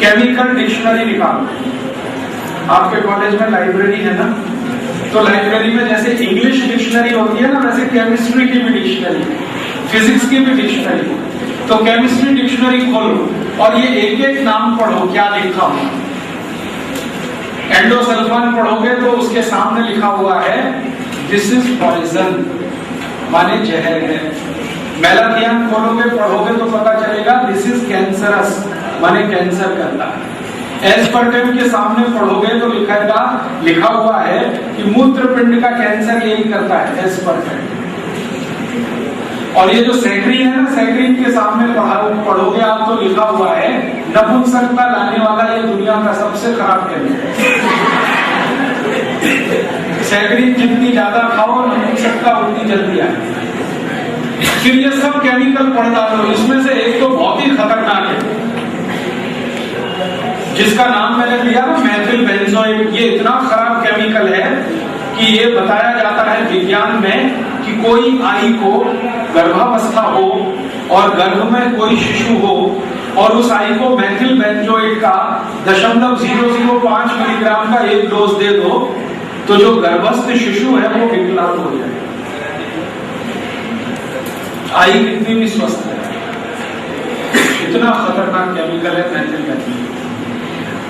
Speaker 1: केमिकल डिक्शनरी निकालो। आपके कॉलेज में लाइब्रेरी है ना, तो लाइब्रेरी में जैसे इंग्लिश डिक्शनरी होती है ना, वैसे केमिस्ट्री की भी डिक्शनरी, फिजिक्स की भी डिक्शनरी। तो केमिस्ट्री डिक्शनरी खोलो और ये एक एक नाम पढ़ो क्या लिखा हुआ। एंडोसल्फान पढ़ोगे तो उसके सामने लिखा हुआ है दिस इज पॉइजन, माने जहर है। मेलाथियान खोलोगे पढ़ोगे तो पता चलेगा दिस इज कैंसरस, माने कैंसर करता है। एस्पर्टेम के सामने पढ़ोगे तो लिखा हुआ है कि मूत्रपिंड का कैंसर यही करता है, एस्पर्टेम। और ये जो सैकरीन है ना, सैकरीन के सामने पढ़ोगे आप तो लिखा हुआ है नपुंसकता लाने वाला ये दुनिया का सबसे खराब केमिकल। सैकरीन जितनी ज्यादा खाओ नपुंसकता उतनी जल्दी आए। फिर ये सब केमिकल पढ़ डालो, इसमें से एक तो बहुत ही खतरनाक है जिसका नाम मैंने दिया ना मेथिल बेंजोएट। ये इतना खराब केमिकल है कि ये बताया जाता है विज्ञान में कि कोई आई को गर्भावस्था हो और गर्भ में कोई शिशु हो और उस आई को मेथिल बेंजोएट का 0.005 मिलीग्राम का एक डोज दे दो तो जो गर्भस्थ शिशु है वो विकलांग हो जाए। आई कितनी भी स्वस्थ है, इतना खतरनाक केमिकल है मेथिल बेंजोएट।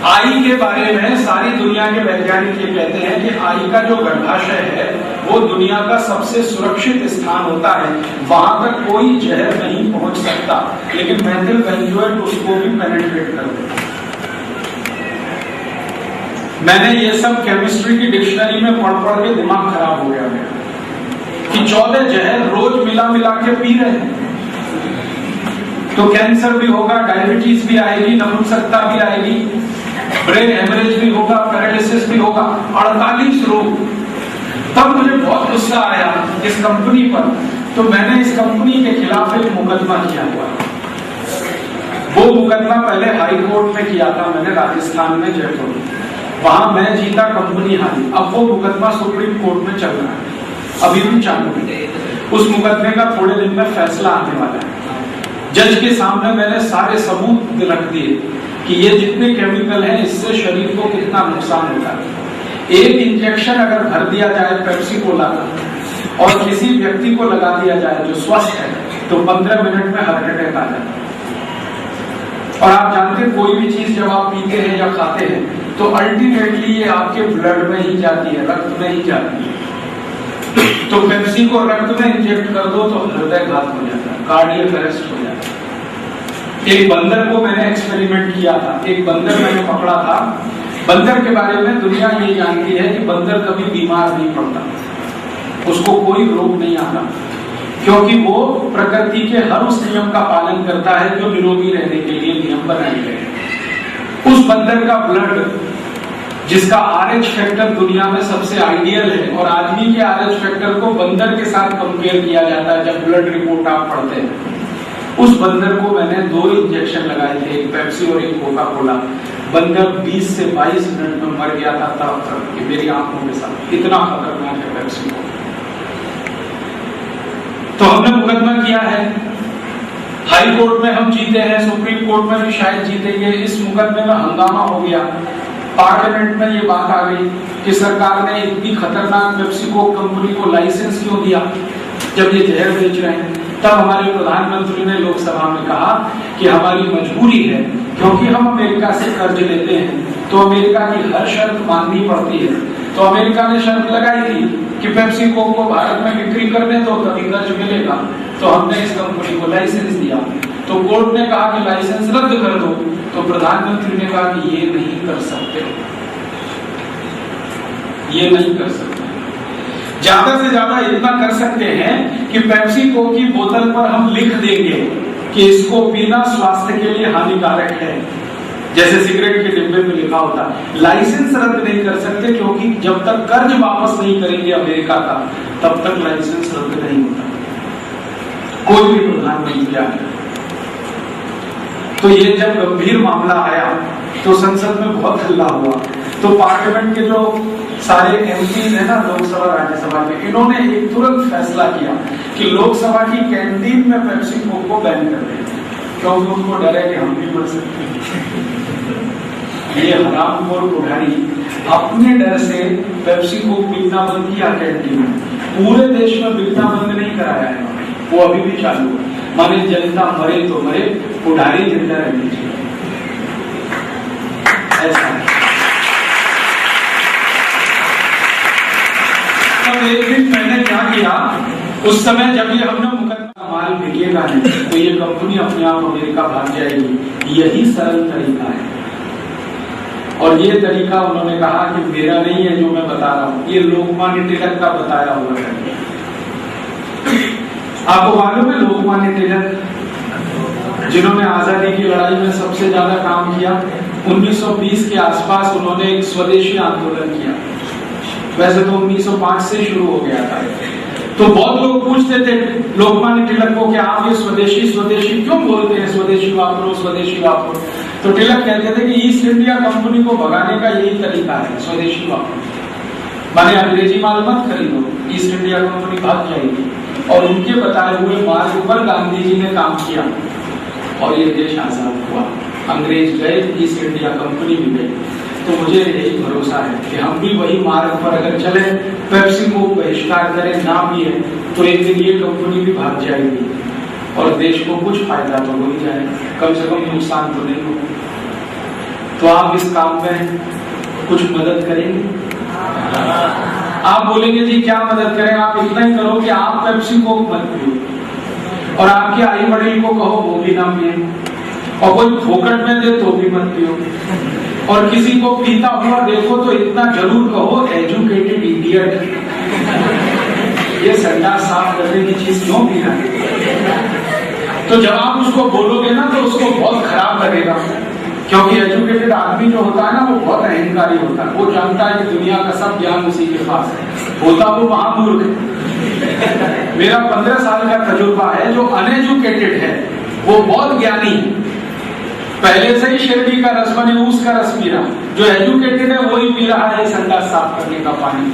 Speaker 1: आई के बारे में सारी दुनिया के वैज्ञानिक ये कहते हैं कि आई का जो गर्भाशय है वो दुनिया का सबसे सुरक्षित स्थान होता है, वहां तक कोई जहर नहीं पहुंच सकता, लेकिन मेथिल बेंजोएट उसको भी पेनिट्रेट कर देता है।
Speaker 2: मैंने ये सब केमिस्ट्री की डिक्शनरी में पढ़ के दिमाग खराब हो गया मेरा कि 14 जहर रोज मिला मिला के पी रहे हैं, तो कैंसर भी होगा, डायबिटीज भी आएगी, नपुंसकता भी आएगी, ब्रेन हेमरेज भी होगा, पैरालिसिस भी होगा, 48 रोग। तब मुझे बहुत गुस्सा आया इस कंपनी पर, तो मैंने इस कंपनी के खिलाफ एक मुकदमा किया हुआ। वो मुकदमा पहले हाई कोर्ट में किया था मैंने, राजस्थान में, जयपुर। वहां मैं जीता, कंपनी हारी। अब वो मुकदमा सुप्रीम कोर्ट में चल रहा है, अभी भी चालू है। उस मुकदमे का थोड़े दिन में फैसला आने वाला है। जज के सामने मैंने सारे सबूत रख दिए कि ये जितने केमिकल हैं इससे शरीर को कितना नुकसान होता है। एक इंजेक्शन अगर भर दिया जाए पेप्सी कोला का और किसी व्यक्ति को लगा दिया जाए जो स्वस्थ है, तो 15 मिनट में हार्ट अटैक आ जाता है। और आप जानते हैं कोई भी चीज जब आप पीते हैं या खाते हैं तो अल्टीमेटली ये आपके ब्लड में ही जाती है, रक्त में ही जाती है। तो पेप्सी को रक्त में इंजेक्ट कर दो तो हृदय घात हो जाता है, कार्डियक अरेस्ट हो जाता है। एक बंदर को मैंने एक्सपेरिमेंट किया था, एक बंदर मैंने पकड़ा था। बंदर के बारे में दुनिया ये जानती है कि बंदर कभी बीमार नहीं पड़ता, उसको कोई रोग नहीं आता, क्योंकि वो प्रकृति के हर उस नियम का पालन करता है जो निरोगी रहने के लिए नियम बनाए गए हैं। उस बंदर का ब्लड, जिसका RH फैक्टर दुनिया में सबसे आइडियल है, और आदमी के RH फैक्टर को बंदर के साथ कंपेयर किया जाता है जब ब्लड रिपोर्ट आप पढ़ते हैं। उस बंदर को मैंने 2 इंजेक्शन लगाए थे, एक पेप्सी और एक कोका कोला। बंदर 20 से 22 मिनट में मर गया था, तब मेरी आंखों के साथ। इतना खतरनाक है पेप्सी को। तो हमने मुकदमा किया है, हाई कोर्ट में हम जीते हैं, सुप्रीम कोर्ट में भी शायद जीतेंगे। इस मुकदमे में हंगामा हो गया, पार्लियामेंट में ये बात आ गई कि सरकार ने इतनी खतरनाक पेप्सी को कंपनी को लाइसेंस क्यों दिया जब ये जहर बेच रहे हैं। तब हमारे प्रधानमंत्री ने लोकसभा में कहा कि हमारी मजबूरी है, क्योंकि हम अमेरिका से कर्ज लेते हैं तो अमेरिका की हर शर्त माननी पड़ती है। तो अमेरिका ने शर्त लगाई थी कि पेप्सी को भारत में बिक्री करने दो, तभी कर्ज मिलेगा। तो हमने इस कंपनी को लाइसेंस दिया, तो कोर्ट ने कहा कि लाइसेंस रद्द कर दो। तो प्रधानमंत्री ने कहा कि ये नहीं कर सकते, ये नहीं कर सकते। ज्यादा से ज्यादा इतना कर सकते हैं कि पेप्सी को की बोतल पर हम लिख देंगे कि इसको पीना स्वास्थ्य के लिए हानिकारक है, जैसे सिगरेट के डिब्बे में लिखा होता। लाइसेंस रद्द नहीं कर सकते, क्योंकि जब तक कर्ज वापस नहीं करेंगे अमेरिका का, तब तक लाइसेंस रद्द नहीं होता, कोई भी प्रधानमंत्री आए। तो ये जब गंभीर मामला आया तो संसद में बहुत हल्ला हुआ। तो पार्लियामेंट के जो सारे एमपीज है ना, लोकसभा राज्यसभा के, इन्होंने एक तुरंत फैसला किया कि लोकसभा की कैंटीन में पेप्सी कोक को बैन कर दें, क्योंकि उनको डर है कि हम भी मर सकते हैं। ये हरामखोर पुजारी अपने डर से पेप्सी कोक पीना बंद किया कैंटीन में। पूरे देश में बिकना बंद नहीं कराया है, वो अभी भी चालू है। माने जनता मरे तो मरे, पुजारी जिंदा रहनी चाहिए, ऐसा है। तब एक दिन मैंने क्या किया, उस समय जब ये हमने मुकदमा माल बिकेगा नहीं तो ये कंपनी अपने आप अमेरिका भाग जाएगी, यही सरल तरीका है। और ये तरीका उन्होंने कहा कि मेरा नहीं है जो मैं बता रहा हूं, ये लोकमान्य तिलक का बताया हुआ है। आपको मालूम है लोकमान्य तिलक, जिन्होंने आजादी की लड़ाई में सबसे ज्यादा काम किया, 1920 के आसपास उन्होंने एक स्वदेशी आंदोलन किया। वैसे तो 1905 से शुरू हो गया था। तो बहुत लोग पूछते थे लोकमान्य तिलक को कि आप ये स्वदेशी स्वदेशी क्यों बोलते हैं, स्वदेशी वापरो स्वदेशी वापरो। तो तिलक कहते थे कि ईस्ट इंडिया कंपनी को भगाने का यही तरीका है, स्वदेशी वापरो। माने अंग्रेजी माल मत खरीदो, ईस्ट इंडिया कंपनी भाग जाएगी। और उनके बताए हुए मार्ग पर गांधी जी ने काम किया और ये देश आजाद हुआ। अंग्रेज गए, ईस्ट इंडिया कंपनी भी गई। तो मुझे यही भरोसा है कि हम भी वही मार्ग पर अगर चले, पेप्सी को बहिष्कार करें, ना पिए, तो एक दिन ये कंपनी भी भाग जाएगी और देश को कुछ फायदा तो हो ही जाएगा, कम से कम नुकसान तो नहीं होगा। तो आप इस काम में कुछ मदद करेंगे? आप बोलेंगे जी क्या मदद करें? आप इतना ही करो कि आप पेप्सी को मत पियो और आपके आई बड़ी को कहो वो भी ना पिए, और कोई फोकट में दे तो भी मत पियो। और किसी को पीता हुआ देखो तो इतना जरूर कहो एजुकेटेड इडियट, ये संडास साफ करने की चीज क्यों पी रहा है? तो जब आप उसको बोलोगे ना तो उसको बहुत खराब लगेगा, क्योंकि एजुकेटेड आदमी जो होता है ना वो बहुत अहंकारी होता है, वो जानता है कि दुनिया का सब ज्ञान उसी के पास है, होता वो महामूर्ख है। मेरा 15 साल का तजुर्बा है, जो अनएजुकेटेड है वो बहुत ज्ञानी है, पहले से ही शिरडी का रस बने उसका रस पी रहा, जो एजुकेटेड है वही पी रहा है संडास साफ करने का पानी।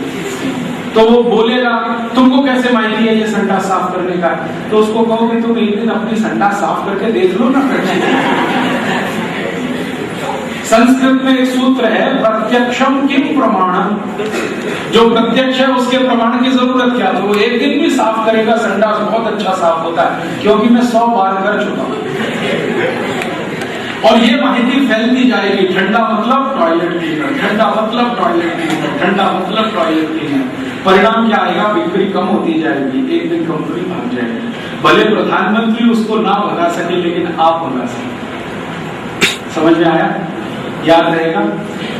Speaker 2: तो वो बोलेगा तुमको कैसे माहिती है ये संडास साफ करने का, तो उसको कहोगे तुम एक दिन अपनी संडास साफ करके देख लो ना। संस्कृत में एक सूत्र है प्रत्यक्षम किम प्रमाणम, जो प्रत्यक्ष है उसके प्रमाण की जरूरत क्या, तो वो एक दिन भी साफ करेगा संडास बहुत अच्छा साफ होता है, क्योंकि मैं 100 बार कर चुका हूं। और ये माहिती फैलती जाएगी, ठंडा मतलब टॉयलेट क्लीनर, ठंडा मतलब टॉयलेट क्लीनर, ठंडा मतलब टॉयलेट क्लीनर। परिणाम क्या आएगा, बिक्री कम होती जाएगी, एक दिन कंपनी भाग जाएगी। भले प्रधानमंत्री उसको ना भगा सके लेकिन आप भगा सके। समझ में आया, याद रहेगा।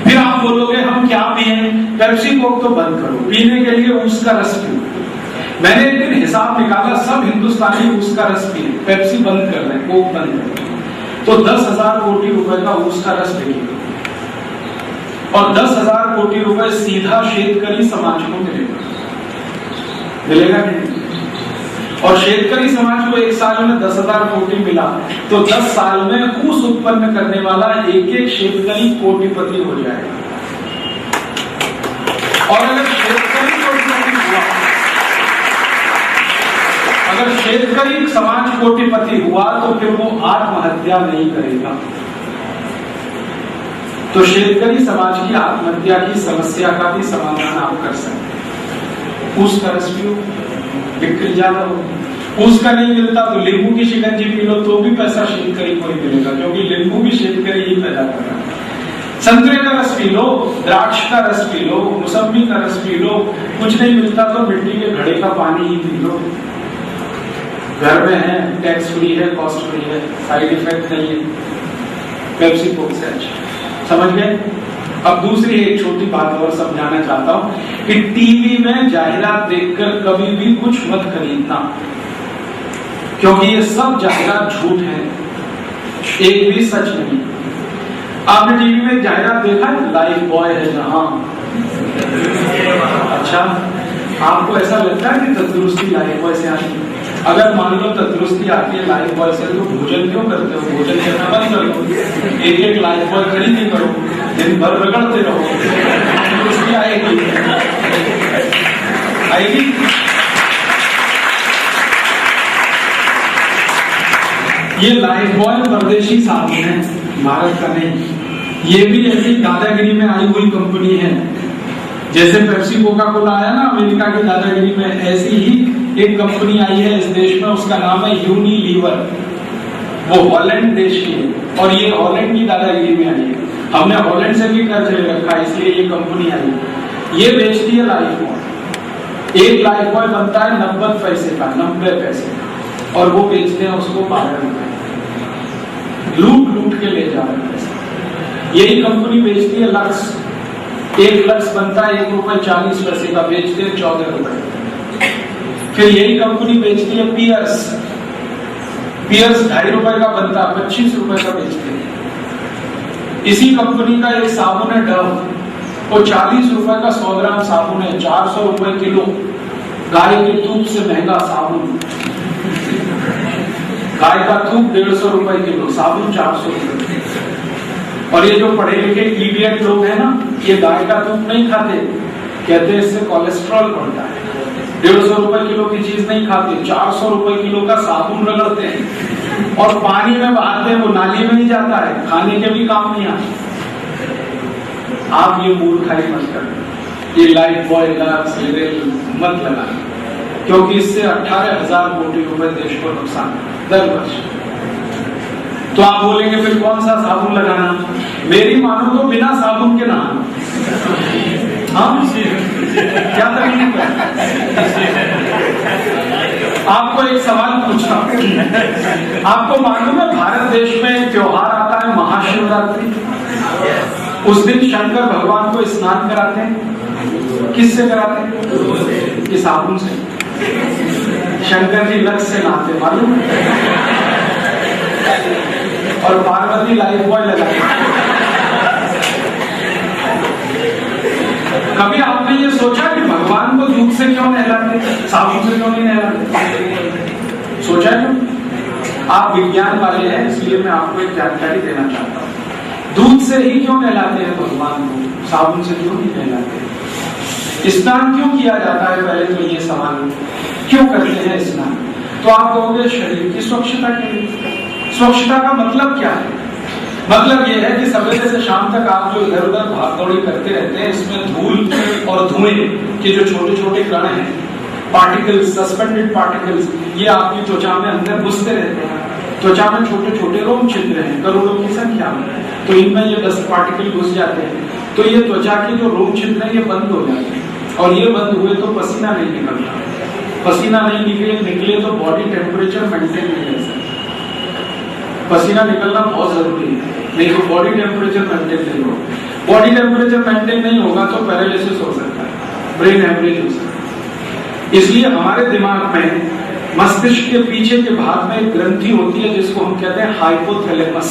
Speaker 2: फिर आप बोलोगे हम क्या पिए, पेप्सी कोक तो बंद करो, पीने के लिए उसका रस पियो। मैंने एक दिन हिसाब निकाला, सब हिंदुस्तानी उसका रस पिए, पेप्सी बंद कर दें, कोक बंद कर दें, तो 10,000 कोटि रुपए का उसका रस बिकेगा, और 10,000 कोटि रुपए सीधा शेतकरी समाज को मिलेगा नहीं? और शेतकरी समाज को एक साल में 10,000 कोटि मिला, तो 10 साल में ऊस उत्पन्न करने वाला एक शेतकरी कोटिपति हो जाएगा। और अगर शेतकरी कोटिपति हुआ, अगर शेतकरी समाज कोटिपति हुआ तो फिर वो आत्महत्या नहीं करेगा। तो शेतकरी समाज की आत्महत्या की समस्या का भी समाधान आप कर सकते हैं। उसका रस पियो, बिक्री ज्यादा हो। उसका नहीं मिलता तो नींबू की शिकंजी पी लो, तो भी पैसा शेतकरी को ही मिलेगा, क्योंकि नींबू भी शेतकरी ही पैदा कर रहा है। संतरे का रस पी लो, द्राक्ष का रस पी लो, मौसमी का रस पी लो, कुछ नहीं मिलता तो मिट्टी के घड़े का पानी ही पी लो। घर में है, टैक्स फ्री है, कॉस्ट फ्री है, साइड इफेक्ट नहीं है, पेप्सी कोक से अच्छा। समझ गए। अब दूसरी एक छोटी बात और समझाना चाहता हूं कि टीवी में जाहिरात देखकर कभी भी कुछ मत खरीदना, क्योंकि ये सब जाहिरात झूठ है, एक भी सच नहीं। आपने टीवी में जाहिरात देखा है, लाइफ बॉय है जहां, अच्छा आपको ऐसा लगता है कि तंदुरुस्ती लाइफ बॉय से आती है? अगर मान लो तंदुरुस्ती आती है लाइफ बॉय से, तो भोजन क्यों करते हो? भोजन करना बंद करो, एक लाइफ बॉय खरीदी करो, दिन भर रगड़ते रहो, तंदुरुस्ती आएगी। ये लाइफ बॉय परदेशी साबुन है, भारत का नहीं। ये भी ऐसी दादागिरी में आई हुई कंपनी है, जैसे पेप्सी कोका कोला आया ना अमेरिका की दादागिरी में, ऐसी ही एक कंपनी आई है इस देश में, उसका नाम है यूनिलीवर। वो हॉलैंड देश की है और ये हॉलैंड की दादागिरी में आई है। हमने हॉलैंड से भी कर्ज ले रखा है, इसलिए ये कंपनी आई है। ये बेचती है लाइफ बॉय। एक लाइफ बॉय बनता है 90 पैसे का, 90 पैसे, और वो बेचते हैं उसको 12 रुपए। लूट के ले जा रहे हैं पैसे। यही कंपनी बेचती है लक्स। एक लक्स बनता है 1 रुपए 40 पैसे का, बेचते हैं 14 रुपए। फिर यही कंपनी बेचती है पियर्स। पियर्स 2.5 रुपए का बनता है, 25 रुपए का बेचते हैं। इसी कंपनी का एक साबुन है डव, वो 40 रुपए का 100 ग्राम साबुन है, 400 रुपए किलो। गाय के दूध से महंगा साबुन, गाय का दूध 150 रुपए किलो, साबुन 400 रुपए। और ये जो पढ़े लिखे इडियट लोग हैं ना, ये गाय का दूध नहीं खाते, कहते हैं इससे कोलेस्ट्रॉल बढ़ता है। 150 रुपए किलो की चीज नहीं खाते, 400 रुपए किलो का साबुन रगड़ते हैं और पानी में बहाते हैं, वो नाली में ही जाता है, खाने के भी काम नहीं आता। आप ये मूर्खाई मत करें, ये लाइफ बॉय मत लगाना, क्योंकि इससे 18,000 कोटि रुपए देश को नुकसान दर वर्ष। तो आप बोलेंगे फिर कौन सा साबुन लगाना? मेरी मानो तो बिना साबुन के नहाना। हाँ, क्या तकलीफ है? आपको एक सवाल पूछता हूं, आपको मालूम है भारत देश में एक त्योहार आता है महाशिवरात्रि? उस दिन शंकर भगवान को स्नान कराते हैं, किससे कराते हैं? कि साबुन से। शंकर जी लक्ष्य से नहाते मालूम, और पार्वती लाइफ बॉय लगाते। कभी आपने ये सोचा कि भगवान को दूध से क्यों नहलाते, साबुन से क्यों नहीं नहलाते? सोचा क्यों? आप विज्ञान वाले हैं, इसलिए मैं आपको एक जानकारी देना चाहता हूँ। दूध से ही क्यों नहलाते हैं भगवान को, साबुन से क्यों नहीं नहलाते? स्नान क्यों किया जाता है? पहले तो ये सवाल क्यों करते हैं स्नान? तो आप कहोगे शरीर की स्वच्छता के लिए। स्वच्छता का मतलब क्या है? मतलब ये है कि सवेरे से शाम तक आप जो इधर उधर भाग दौड़ी करते रहते हैं, इसमें धूल और धुएं के जो छोटे छोटे कण हैं, पार्टिकल्स, सस्पेंडेड पार्टिकल्स, ये आपकी त्वचा में अंदर घुसते रहते हैं। त्वचा में छोटे छोटे रोम छिद्र हैं, करोड़ों की संख्या में, तो इनमें ये डस्ट पार्टिकल घुस जाते हैं, तो ये त्वचा के जो रोम छिद्र हैं ये बंद हो जाते हैं, और ये बंद हुए तो पसीना नहीं निकलता। पसीना नहीं निकले तो बॉडी टेम्परेचर मेंटेन नहीं रह सकता। पसीना निकलना बहुत जरूरी है, नहीं तो बॉडी टेम्परेचर मेंटेन नहीं होगा। बॉडी टेम्परेचर मेंटेन नहीं होगा तो पैरालिसिस हो सकता है, ब्रेन हेमरेज हो सकता है। इसलिए हमारे दिमाग में, मस्तिष्क के पीछे के भाग में एक ग्रंथि होती है जिसको हम कहते हैं हाइपोथैलेमस।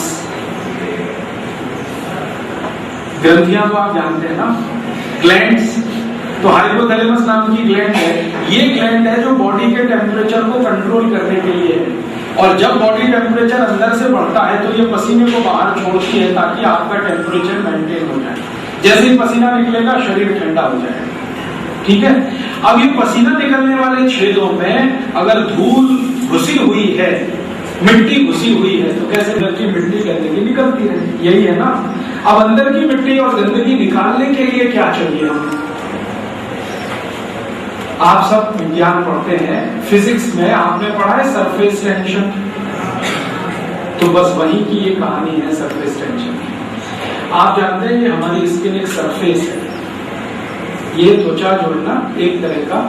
Speaker 2: ग्रंथियां तो आप जानते हैं ना, ग्लैंड्स। तो हाइपोथैलेमस नाम की ग्लैंड है, ये ग्लैंड है जो बॉडी के टेम्परेचर को कंट्रोल करने के लिए है। और जब बॉडी टेम्परेचर अंदर से बढ़ता है तो ये पसीने को बाहर छोड़ती है ताकि आपका टेम्परेचर मेंटेन हो जाए। जैसे ही पसीना निकलेगा शरीर ठंडा हो जाएगा, ठीक है। अब ये पसीना निकलने वाले छेदों में अगर धूल घुसी हुई है, मिट्टी घुसी हुई है, तो कैसे अंदर की मिट्टी गंदगी निकलती है, यही है ना। अब अंदर की मिट्टी और गंदगी निकालने के लिए क्या चाहिए हमें? आप सब विज्ञान पढ़ते हैं, फिजिक्स में आपने पढ़ा है सरफेस टेंशन, तो बस वही की ये कहानी है सरफेस टेंशन। आप जानते हैं कि हमारी स्किन एक सरफेस है, ये त्वचा जो है ना एक तरह का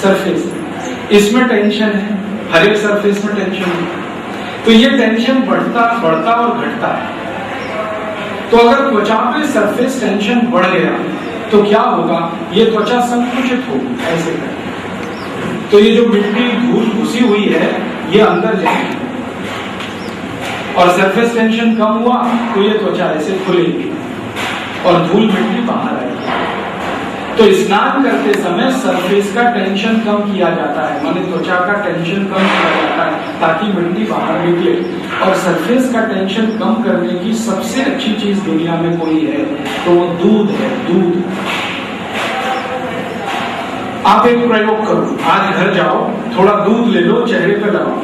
Speaker 2: सरफेस है, इसमें टेंशन है, हर एक सरफेस में टेंशन है। तो ये टेंशन बढ़ता और घटता है। तो अगर त्वचा पे सरफेस टेंशन बढ़ गया तो क्या होगा? ये त्वचा संकुचित होगी, ऐसे करके। तो ये जो मिट्टी धूल घुसी हुई है ये अंदर जाएगी, और सरफेस टेंशन कम हुआ तो ये त्वचा ऐसे खुलेगी और धूल मिट्टी बाहर आएगी। तो स्नान करते समय सरफेस का टेंशन कम किया जाता है, माने त्वचा का टेंशन कम किया जाता है ताकि मिट्टी बाहर निकले। और सरफेस का टेंशन कम करने की सबसे अच्छी चीज दुनिया में कोई है तो वो दूध है, दूध। आप एक प्रयोग करो, आज घर जाओ, थोड़ा दूध ले लो, चेहरे पे लगाओ,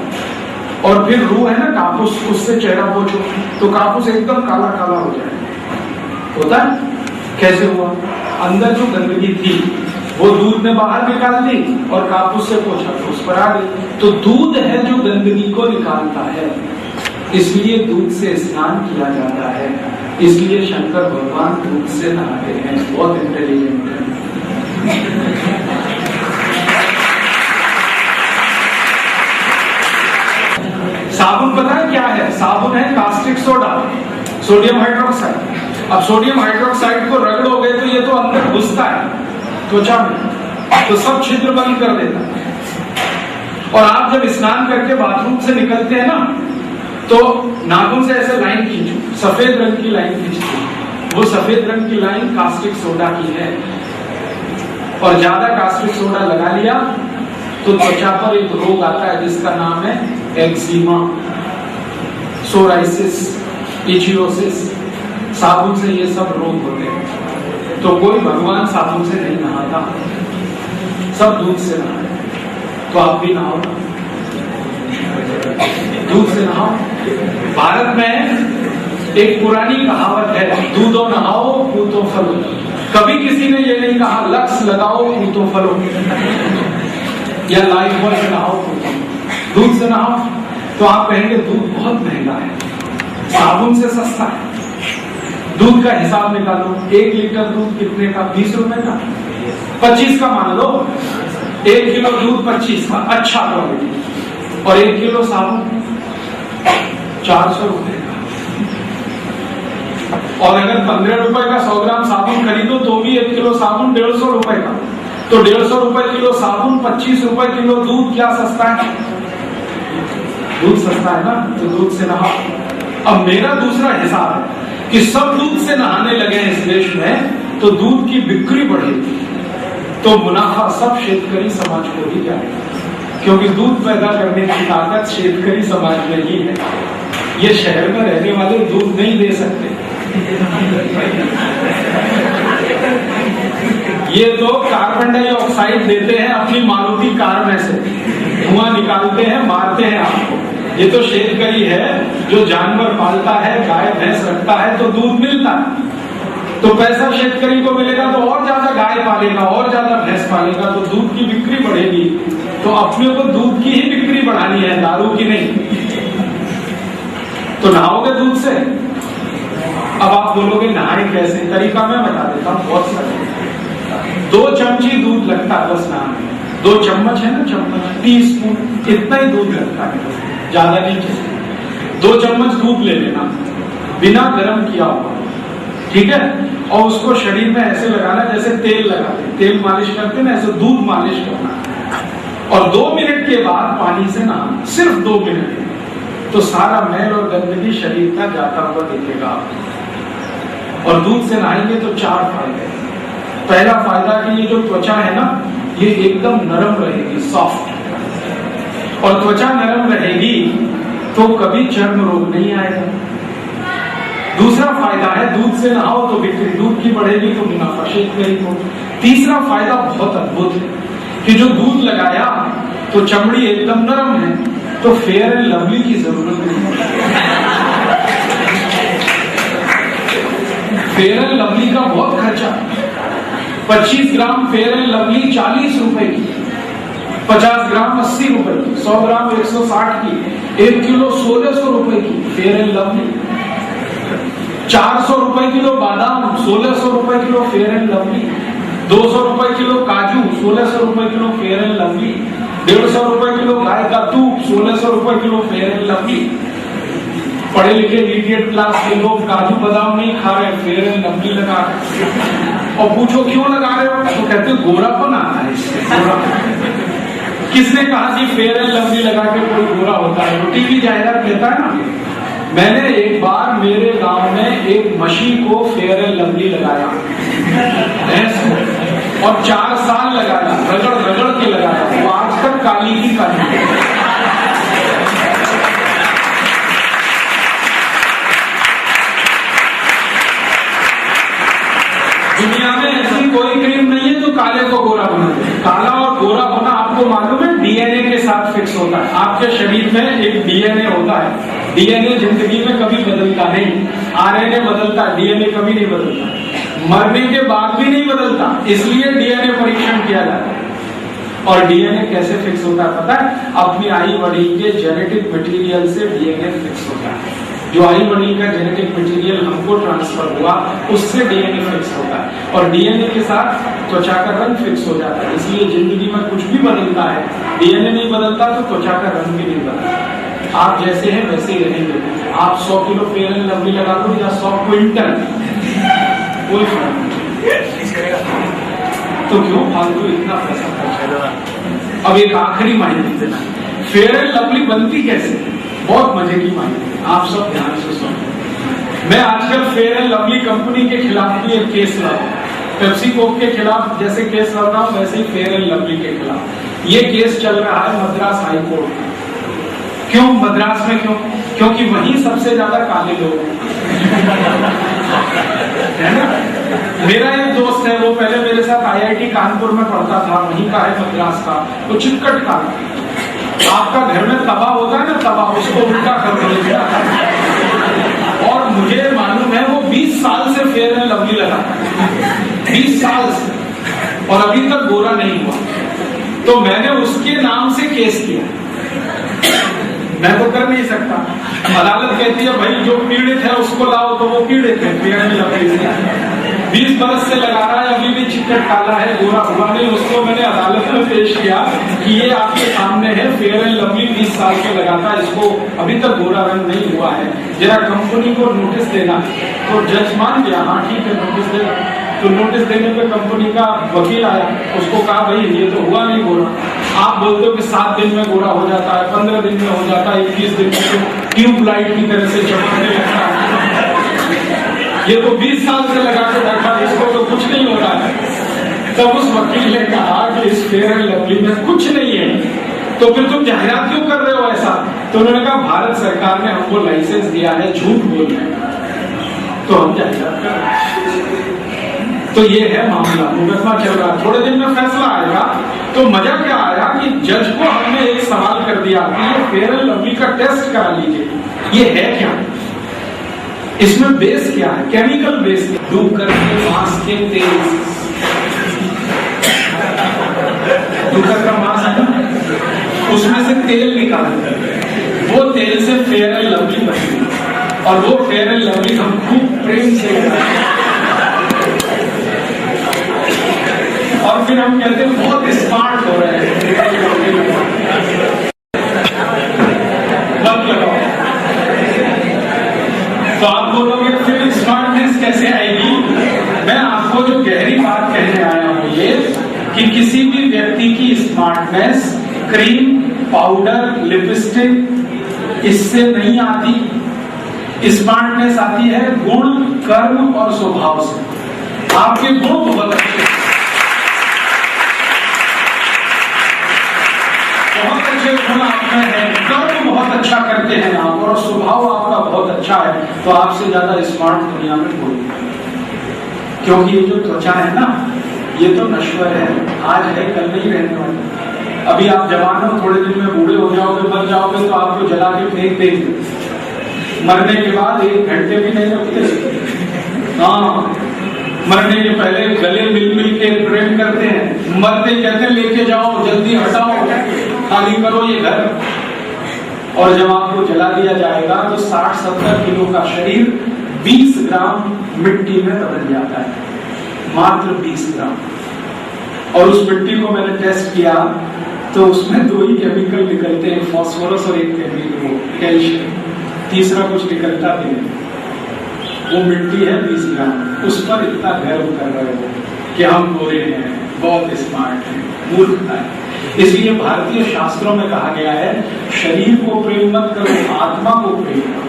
Speaker 2: और फिर रूह है ना कापूस, उससे चेहरा पोछो तो कापूस एकदम काला काला हो जाए। होता है? कैसे हुआ? अंदर जो गंदगी थी वो दूध ने बाहर निकाल दी और कापूस से पोछा तो उस पर आ गई। तो दूध है जो गंदगी को निकालता है, इसलिए दूध से स्नान किया जाता है। इसलिए शंकर भगवान दूध से नहाते हैं, बहुत इंटेलिजेंट है। साबुन पता है क्या है? साबुन है कास्टिक सोडा, सोडियम हाइड्रोक्साइड। अब सोडियम हाइड्रोक्साइड को रगड़ोगे तो ये तो अंदर घुसता है त्वचा में, तो सब छिद्र बंद कर देता है। और आप जब स्नान करके बाथरूम से निकलते हैं ना, तो नाखून से ऐसे लाइन खींचो, सफेद रंग की लाइन खींचते, वो सफेद रंग की लाइन कास्टिक सोडा की है। और ज्यादा कास्टिक सोडा लगा लिया तो त्वचा पर एक रोग आता है जिसका नाम है एक्जिमा, सोराइसिस, इचियोसिस। साबुन से ये सब रोग होते हैं। तो कोई भगवान साबुन से नहीं नहाता, सब दूध से नहाते। तो आप भी नहाओ, दूध से नहाओ। भारत में एक पुरानी कहावत है, दूधो नहाओ पूतो फलो। कभी किसी ने ये नहीं कहा लक्स लगाओ पूतो फलो, या लाइफ बॉय से नहाओ पूतो। दूध से नहाओ। तो आप कहेंगे दूध बहुत महंगा है, साबुन से सस्ता है। दूध का हिसाब निकालो, 1 लीटर दूध कितने का? 20 रुपए का, 25 का मान लो। 1 किलो दूध 25 का, अच्छा क्वालिटी। और 1 किलो साबुन 400 रुपए का। और अगर 15 रुपए का 100 ग्राम साबुन खरीदो तो भी 1 किलो साबुन 150 रुपए का। तो 150 रुपए किलो साबुन, 25 रुपए किलो दूध, क्या सस्ता है? दूध सस्ता है ना, तो दूध से नहाओ। अब मेरा दूसरा हिसाब है कि सब दूध से नहाने लगे इस देश में तो दूध की बिक्री बढ़ेगी, तो मुनाफा सब शेतकरी समाज को ही जाएगा, क्योंकि दूध पैदा करने की ताकत शेतकरी समाज में ही है। ये शहर में रहने वाले दूध नहीं दे सकते। ये तो कार्बन डाइऑक्साइड देते हैं अपनी मारुति कार में से, धुआं निकालते हैं, मारते हैं आपको। ये तो शेतकरी है जो जानवर पालता है, गाय भैंस रखता है तो दूध मिलता है, तो पैसा शेतकरी को मिलेगा तो और ज्यादा गाय पालेगा, और ज्यादा भैंस पालेगा, तो दूध की बिक्री बढ़ेगी। तो अपने को दूध की ही बिक्री बढ़ानी है, दारू की नहीं। तो नहाओगे दूध से। अब आप बोलोगे नहाए कैसे? तरीका मैं बता देता हूँ, बहुत सरल। 2 चमची दूध लगता है बस नहाने में। 2 चम्मच है ना, चम्मच, टीस्पून, इतना ही दूध लगता है, ज्यादा नहीं चाहिए। 2 चम्मच दूध ले लेना, बिना गर्म किया हुआ, ठीक है? और उसको शरीर में ऐसे लगाना जैसे तेल लगाते, तेल मालिश करते ना, ऐसे दूध मालिश करना। और 2 मिनट के बाद पानी से नहाना, सिर्फ 2 मिनट। तो सारा मैल और गंदगी शरीर का जाता हुआ दिखेगा। और दूध से नहाएंगे तो 4 फायदे। पहला फायदा कि ये जो त्वचा है ना, ये एकदम नरम रहेगी, सॉफ्ट। और त्वचा नरम रहेगी तो कभी चर्म रोग नहीं आएगा। दूसरा फायदा है दूध से नहाओ तो बिक्री दूध की बढ़ेगी, तो मुनाफा शेतकरी को। तीसरा फायदा बहुत अद्भुत है कि जो दूध लगाया तो चमड़ी एकदम नरम है, तो फेयर एंड लवली की जरूरत नहीं। फेयर एंड लवली का बहुत खर्चा। 25 ग्राम फेयर एंड लवली 40 रुपए की, 50 ग्राम 80 रुपए की, 100 ग्राम 160 की, 1 किलो 1600 रुपए की फेयर एंड लवली, 400 रुपए किलो बादाम, 1600 रुपए किलो फेयर एंड लवली, 200 रुपए किलो काजू, 1600 रुपए किलो फेयर एंड लवली, 150 रुपए किलो गाय का दूध, 1600 रुपए किलो फेयर एंड लवली। पढ़े लिखे इडियट क्लास के लोग काजू बादाम नहीं खा रहे, फेयर एंड लवली लगा रहे। और पूछो क्यों लगा रहे हो, तो कहते गोरापन आता है इससे। किसने कहा कि फेयर एंड लवली लगा के कोई गोरा होता है? वो टीवी जाहिरात देता है ना। मैंने एक बार मेरे गांव में एक मशी को फेयर एंड लवली लगाया, और 4 साल लगाया, रगड़ रगड़ के लगाया, वो आज तक काली की काली। दुनिया में ऐसी कोई क्रीम नहीं है जो काले को गोरा बना दे। काला और गोरा होना आपको मालूम है डीएनए के साथ फिक्स होता है। आपके शरीर में एक डीएनए होता है। डीएनए जिंदगी में कभी बदलता नहीं, आरएनए बदलता है, डीएनए कभी नहीं बदलता, मरने के बाद भी नहीं बदलता, इसलिए डीएनए परीक्षण किया जाता है। और डीएनए कैसे फिक्स होता है पता है? अपनी आई बड़ी के जेनेटिक मटेरियल से डीएनए फिक्स होता है। जो आई बड़ी का जेनेटिक मटेरियल हमको ट्रांसफर हुआ उससे डीएनए फिक्स होता है, और डीएनए के साथ त्वचा का रंग फिक्स हो जाता है। इसलिए जिंदगी में कुछ भी बदलता है, डीएनए नहीं बदलता तो त्वचा का रंग भी नहीं बदलता। आप जैसे हैं वैसे ही रहेंगे। आप 100 किलो फेयर एंड लवली लगा दो या 100 क्विंटल, कोई फर्क नहीं। तो क्यों फालतू इतना पैसा खर्च? अब एक आखिरी माहिती देना, फेयर एंड लवली बनती कैसे? बहुत मजे की माहिती, आप सब ध्यान से सुनो। मैं आजकल फेयर एंड लवली कंपनी के खिलाफ भी एक केस लड़ा, पेप्सी कोक के खिलाफ जैसे केस लड़ रहा हूं वैसे ही फेयर एंड लवली के खिलाफ। ये केस चल रहा है मद्रास हाई कोर्ट में। क्यों मद्रास में? क्योंकि वहीं सबसे ज्यादा काले लोग है ना। मेरा एक दोस्त है, वो पहले मेरे साथ आईआईटी कानपुर में पढ़ता था, वहीं का है मद्रास का, वो चिक्कट काला। आपका घर में तवा होता है ना, तवा, उसको उल्टा कर दो। और मुझे मालूम है वो 20 साल से फेयर एंड लवली लगा, 20 साल से, और अभी तक गोरा नहीं हुआ। तो मैंने उसके नाम से केस किया। मैं तो कर नहीं सकता, अदालत कहती है भाई जो पीड़ित है उसको लाओ, तो वो पीड़ित है फेयर एंड लवली से। 20 बरस से लगा रहा है, अभी भी चिकट काला है, गोरा हुआ नहीं। उसको मैंने अदालत में पेश किया कि ये आपके सामने है, फेयर एंड लवली 20 साल से लगाता है, इसको अभी तक गोरा रंग नहीं हुआ है, जरा कंपनी को नोटिस देना। तो जज मान गया, हाँ ठीक है नोटिस देना। तो नोटिस देने पे कंपनी का वकील आया, उसको कहा भाई ये तो हुआ नहीं गोरा, आप बोलते हो कि 7 दिन में गोरा हो जाता है, 15 दिन में हो जाता है, 21 दिन में तो ट्यूबलाइट की तरह से चमकने लगता है, ये तो 20 साल से लगा के बैठा, इसको तो कुछ नहीं हो रहा है। तब उस वकील ने कहा कि इस फेयर एंड लवली में कुछ नहीं है, तो फिर तुम जाहिरात क्यों कर रहे हो ऐसा? तो उन्होंने कहा भारत सरकार ने हमको लाइसेंस दिया है झूठ बोलने का, तो हम जाहिरात कर रहे हैं। तो ये है मामला, मुकदमा चल रहा है, थोड़े दिन में फैसला आएगा। तो मजा क्या आया कि जज को हमने एक सवाल कर दिया कि ये फेयर एंड लवली का टेस्ट करा लीजिए, ये है क्या, इसमें बेस क्या है, केमिकल बेस, डूब करके मांस के तेल, डूकर का मांस है ना, उसमें से तेल निकालते, वो तेल से फेयर एंड लवली बनती, और वो फेयर एंड लवली हम खूब प्रेम से, और फिर हम कहते हैं बहुत स्मार्ट हो रहे हैं। मत लगाओ। तो आप बोलोगे फिर स्मार्टनेस कैसे आएगी? मैं आपको जो गहरी बात कहने आया हूं ये कि किसी भी व्यक्ति की स्मार्टनेस क्रीम, पाउडर, लिपस्टिक इससे नहीं आती। स्मार्टनेस आती है गुण, कर्म और स्वभाव से। आपके गुण बहुत अच्छे, बहुत अच्छे गुण आप में है, कर्म बहुत अच्छा करते हैं आप, और स्वभाव आपका बहुत अच्छा है, तो आपसे ज्यादा स्मार्ट दुनिया में कोई नहीं। क्योंकि ये जो त्वचा है ना, ये तो नश्वर है, आज है कल नहीं रहने वाली। अभी आप जवान हो, थोड़े दिन में बूढ़े हो जाओगे, मर जाओगे, तो आपको जला के फेंक देंगे। मरने के बाद 1 घंटे भी नहीं रखते। हाँ, मरने के पहले गले मिल मिल के प्रेम करते हैं, मरते कहते लेके जाओ, जल्दी हटाओ, खाली करो ये घर। और जब आपको जला दिया जाएगा तो 60-70 किलो का शरीर 20 ग्राम मिट्टी में बदल जाता है, मात्र 20 ग्राम। और उस मिट्टी को मैंने टेस्ट किया तो उसमें 2 ही केमिकल निकलते हैं, फास्फोरस और एक केमिकल कैल्शियम, तीसरा कुछ निकलता नहीं। वो मिट्टी है 20 ग्राम, उस पर इतना गर्व कर रहे हो कि हम गोरे हैं, बहुत स्मार्ट हैं, मूर्खता है। इसलिए भारतीय शास्त्रों में कहा गया है शरीर को प्रेम मत करो, आत्मा को प्रेम करो,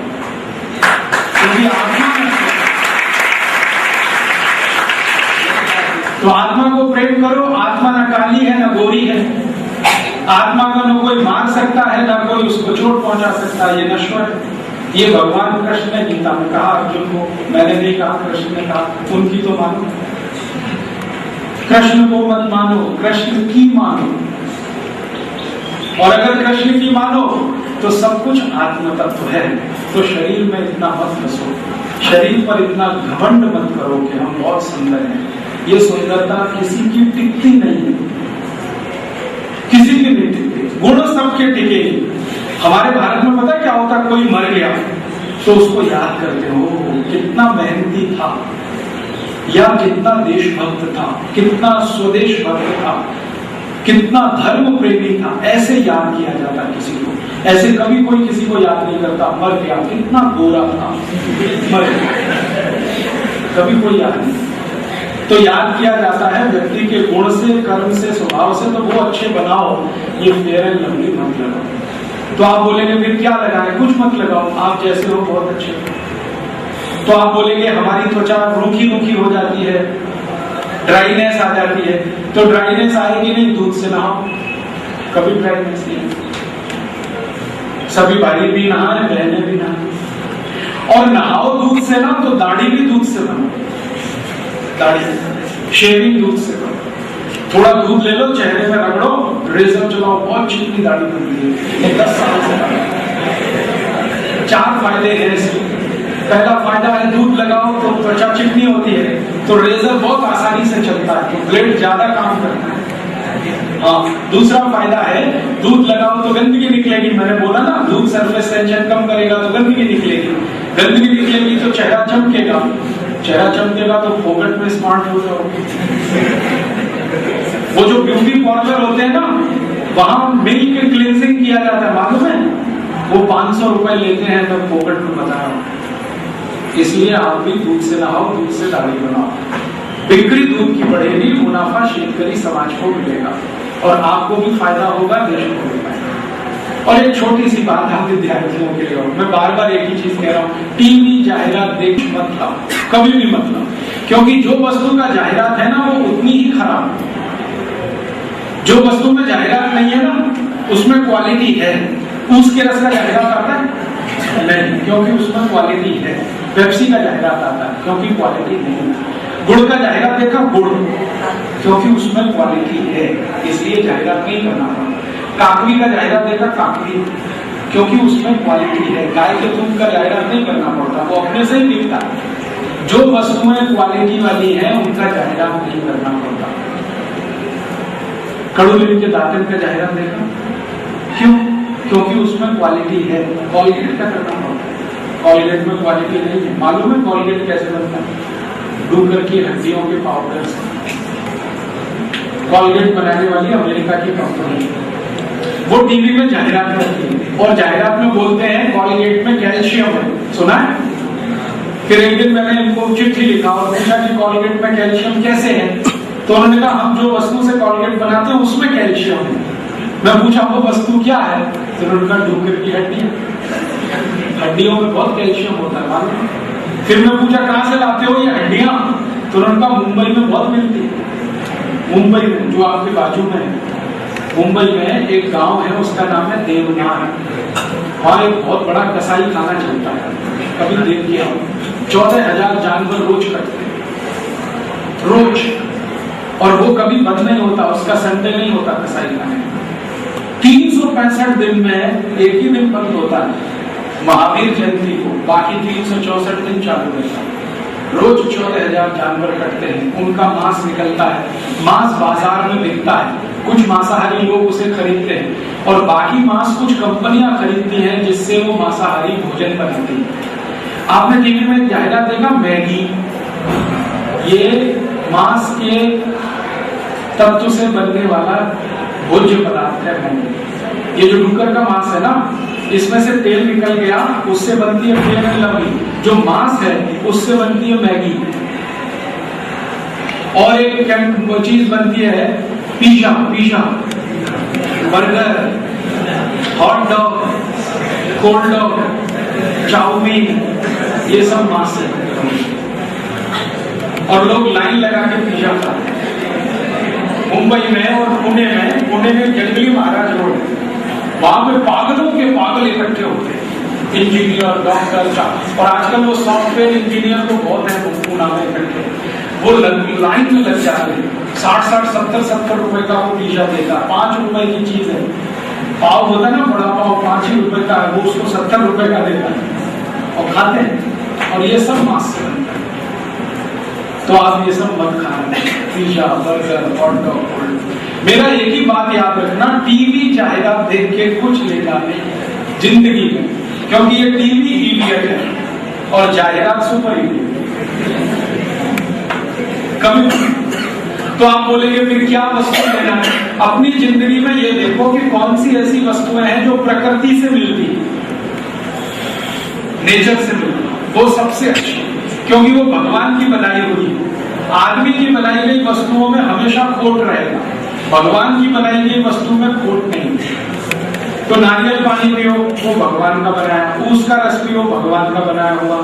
Speaker 2: क्योंकि आत्मा तो आत्मा को प्रेम करो। आत्मा न काली है न गोरी है, आत्मा को न कोई मार सकता है न कोई उसको चोट पहुंचा सकता है, ये नश्वर है। ये भगवान कृष्ण ने गीता में कहा अर्जुन को, मैंने नहीं कहा, कृष्ण ने कहा। उनकी तो मानो, कृष्ण को मत मानो, कृष्ण की मानो। और अगर कृष्ण की मानो तो सब कुछ आत्म तत्व है। तो शरीर में इतना मत बसो, शरीर पर इतना घमंड मत करो कि हम बहुत सुंदर हैं। ये सुंदरता किसी की टिकती नहीं है, किसी की नहीं टिकती, गुण सबके टिके। हमारे भारत में पता क्या होता, कोई मर गया तो उसको याद करते हो कितना मेहनती था, या कितना देशभक्त था, कितना स्वदेश भक्त था, कितना धर्म प्रेमी था, ऐसे याद किया जाता किसी को। ऐसे कभी कोई किसी को याद नहीं करता, मर गया कितना गोरा था, मर गया, कभी कोई याद नहीं। तो याद किया जाता है व्यक्ति के गुण से, कर्म से, स्वभाव से। तो वो अच्छे बनाओ, ये फेयर एंड लवली मत लगाओ। तो आप बोलेंगे फिर क्या लगाएं? कुछ मत लगाओ, आप जैसे हो बहुत अच्छे। तो आप बोलेंगे हमारी त्वचा रूखी रूखी हो जाती है, ड्राइनेस आ जाती है। तो ड्राइनेस आएगी नहीं, दूध से नहाओ, कभी ड्राइनेस नहीं। सभी भाई भी नहाए, बहनें भी नहाए, और नहाओ दूध से ना, तो दाढ़ी भी दूध से बनाओ, दाढ़ी शेविंग दूध से करो। थोड़ा दूध ले लो, चेहरे में रगड़ो, रेजर चलाओ, बहुत चिकनी दाढ़ी बन रही है 10 साल से। 4 फायदे हैं इसके। पहला फायदा है दूध लगाओ तो त्वचा चिकनी होती है, तो रेजर बहुत आसानी से चलता है, तो ब्लेड ज्यादा काम करता है। हाँ, दूसरा फायदा है दूध लगाओ तो गंदगी निकलेगी। मैंने बोला ना, दूध सरफेस टेंशन कम करेगा तो गंदगी निकलेगी, गंदगी निकलेगी तो चेहरा चमकेगा। चेहरा चमकेगा तो फोकट में स्मार्ट हो जाओगे। वो जो ब्यूटी पार्लर होते हैं ना, वहां मिल्क क्लींजिंग किया जाता है, मालूम है? वो 500 रुपए लेते हैं, तो फोकट में बता रहा हूं। इसलिए आप भी दूध से नहाओ, दूध से दाढ़ी बनाओ। बिक्री दूध की बढ़ेगी, मुनाफा शेतकरी समाज को मिलेगा और आपको भी फायदा होगा, देश को भी फायदा। और एक छोटी सी बात हम विद्यार्थियों के लिए, मैं बार बार एक ही चीज कह रहा हूँ, टीवी जाहिरात देख मत लाओ, कभी भी मत लाओ, क्योंकि जो वस्तु का जाहिरात है ना, वो उतनी ही खराब है। जो वस्तु में जाहिरात नहीं है ना, उसमें क्वालिटी है। ऊस के रस का जाहिरात आता है नहीं, क्योंकि उसमें क्वालिटी है। पेप्सी का जाहिरात आता है क्योंकि क्वालिटी नहीं है। गुड़ का जाहिरात देखा, गुड़, क्योंकि उसमें क्वालिटी है, इसलिए जाहिरात नहीं करना पड़ता। काकवी का जाहिरात देखा, काकवी, क्योंकि उसमें क्वालिटी है। गाय के दूध का जाहिरात नहीं करना पड़ता, वो अपने से ही बिकता है। जो वस्तुएं क्वालिटी वाली हैं, उनका जाहिरात नहीं करना पड़ता। कड़ू नीम के दातन का जाहिरात देखा, क्यों? क्योंकि उसमें क्वालिटी है। कॉलगेट का करना पड़ता है, कॉलगेट में क्वालिटी नहीं है। मालूम है कॉलगेट कैसे बनता है? डूगर की हड्डियों के पाउडर से। कॉलगेट बनाने वाली अमेरिका की कंपनी, वो टीवी में जाहिरात करती है और जाहिरात में बोलते हैं कॉलगेट में कैल्शियम है। सुना है? फिर एक दिन मैंने इनको चिट्ठी लिखा और पूछा कि कॉलगेट में कैल्शियम कैसे है? तो उन्होंने कहा हम जो वस्तु से कॉलगेट बनाते हैं उसमें कैल्शियम है। मैं पूछा वो वस्तु क्या है? तो उन्होंने कहा डूगर की हड्डियां। हड्डियों में बहुत कैल्शियम होता है, मालूम? फिर मैं पूछा कहां से लाते हो ये हड्डियां? तो उन्होंने कहा मुंबई में बहुत मिलती है। मुंबई में, जो आपके बाजू में है, मुंबई में एक गांव है, उसका नाम है देवनार। वहां एक बहुत बड़ा कसाई खाना चलता है, कभी देख लिया हो। 14,000 जानवर रोज कटते हैं, रोज, और वो कभी बंद नहीं होता, उसका संडे नहीं होता कसाई खाने। 365 दिन में एक ही दिन बंद होता है, महावीर जयंती को, बाकी 364 दिन चालू रहता है। रोज 14,000 जानवर कटते हैं, उनका मांस निकलता है, मांस बाजार में बिकता है। कुछ मांसाहारी लोग उसे खरीदते हैं और बाकी मांस कुछ कंपनियां खरीदती हैं, जिससे वो मांसाहारी भोजन बनाती है। आपने टीवी में जाहिरात देखा, मैगी, ये मांस के तत्व से बनने वाला भोज्य पदार्थ है मैगी। ये जो डुक्कर का मांस है ना, इसमें से तेल निकल गया, उससे बनती है फेयर एंड लवली। जो मांस है उससे बनती है मैगी। और एक चीज बनती है pizza, burger, hot dog, cold dog, chowmein, ये सब मांस है। और लोग लाइन लगा के पिज्जा खाते हैं। मुंबई में और पुणे में जंगली महाराज रोड, वहां पे पागलों के पागल इकट्ठे होते हैं, इंजीनियर, डॉक्टर, और आजकल वो सॉफ्टवेयर इंजीनियर तो बहुत है पुणे में इकट्ठे, वो लाइन में लग जाते हैं। 60-60, 70-70 रुपए का वो पिज्जा देता है। 5 रुपए की चीज है, पाव होता है ना, बड़ा पाव 5 ही रुपए का है, वो उसको 70 रुपए का देता है और खाते हैं। और ये सब मांस से बनता है। तो आप ये सब मत खाना, पिज्जा, बर्गर, हॉट डॉग। मेरा एक ही बात याद रखना, टीवी जाहिरात देख के कुछ लेना नहीं जिंदगी में, क्योंकि ये टीवी इडियट है और जाहिरात सुपर इडियट। कभी तो आप बोलेंगे फिर क्या वस्तु लेना है? अपनी जिंदगी में ये देखो कि कौन सी ऐसी वस्तुएं हैं जो प्रकृति से मिलती है, नेचर से मिलती है, वो सबसे अच्छी, क्योंकि वो भगवान की बनाई हुई है। आदमी की बनाई गई वस्तुओं में हमेशा खोट रहेगा, भगवान की बनाई गई वस्तु में खोट नहीं। तो नारियल पानी पियो, वो भगवान का बनाया, ऊस का रस पियो, भगवान का बनाया हुआ,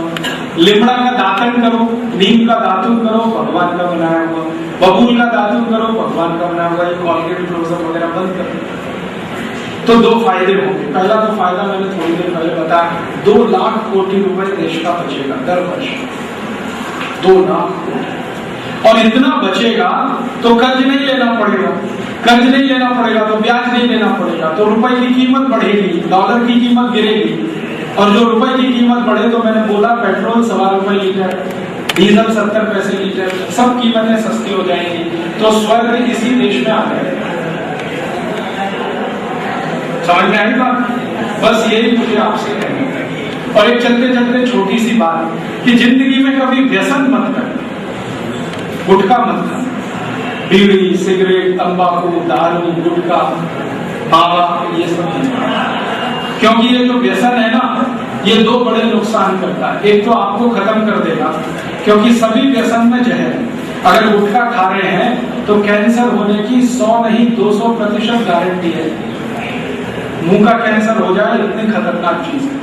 Speaker 2: लिमड़ा का दातन करो, नीम का दातुन करो, भगवान का बनाया हुआ, बबूल का दातुन करो, भगवान का बनाया हुआ। ये कॉलगेट, क्लोजअप वगैरह बंद करो। तो 2 फायदे होंगे। पहला तो फायदा मैंने थोड़ी देर पहले बताया, 2 लाख कोटि रुपए देश का बचेगा दर वर्ष, 2 लाख कोटि। और इतना बचेगा तो कर्ज नहीं लेना पड़ेगा, कर्ज नहीं लेना पड़ेगा तो ब्याज नहीं देना पड़ेगा, तो रुपए की कीमत बढ़ेगी, डॉलर की कीमत गिरेगी। और जो रुपए की कीमत बढ़े, तो मैंने बोला पेट्रोल 1.25 रुपए लीटर, डीजल 70 पैसे लीटर, सब कीमतें सस्ती हो जाएंगी। तो स्वर्ग इसी देश में आ जाएगा। समझ में आई बात? बस यही मुझे आपसे कहना है। और एक चलते चलते छोटी सी बात कि जिंदगी में कभी व्यसन मत कर, गुटखा मत खा, बीड़ी, सिगरेट, तंबाकू, दारू, गुटखा, मावा, ये सब नहीं। क्योंकि ये जो व्यसन है ना, ये दो बड़े नुकसान करता है। एक तो आपको खत्म कर देगा, क्योंकि सभी व्यसन में जहर है। अगर गुटखा खा रहे हैं तो कैंसर होने की 100 नहीं 200% गारंटी है। मुंह का कैंसर हो जाए, इतनी खतरनाक चीज है।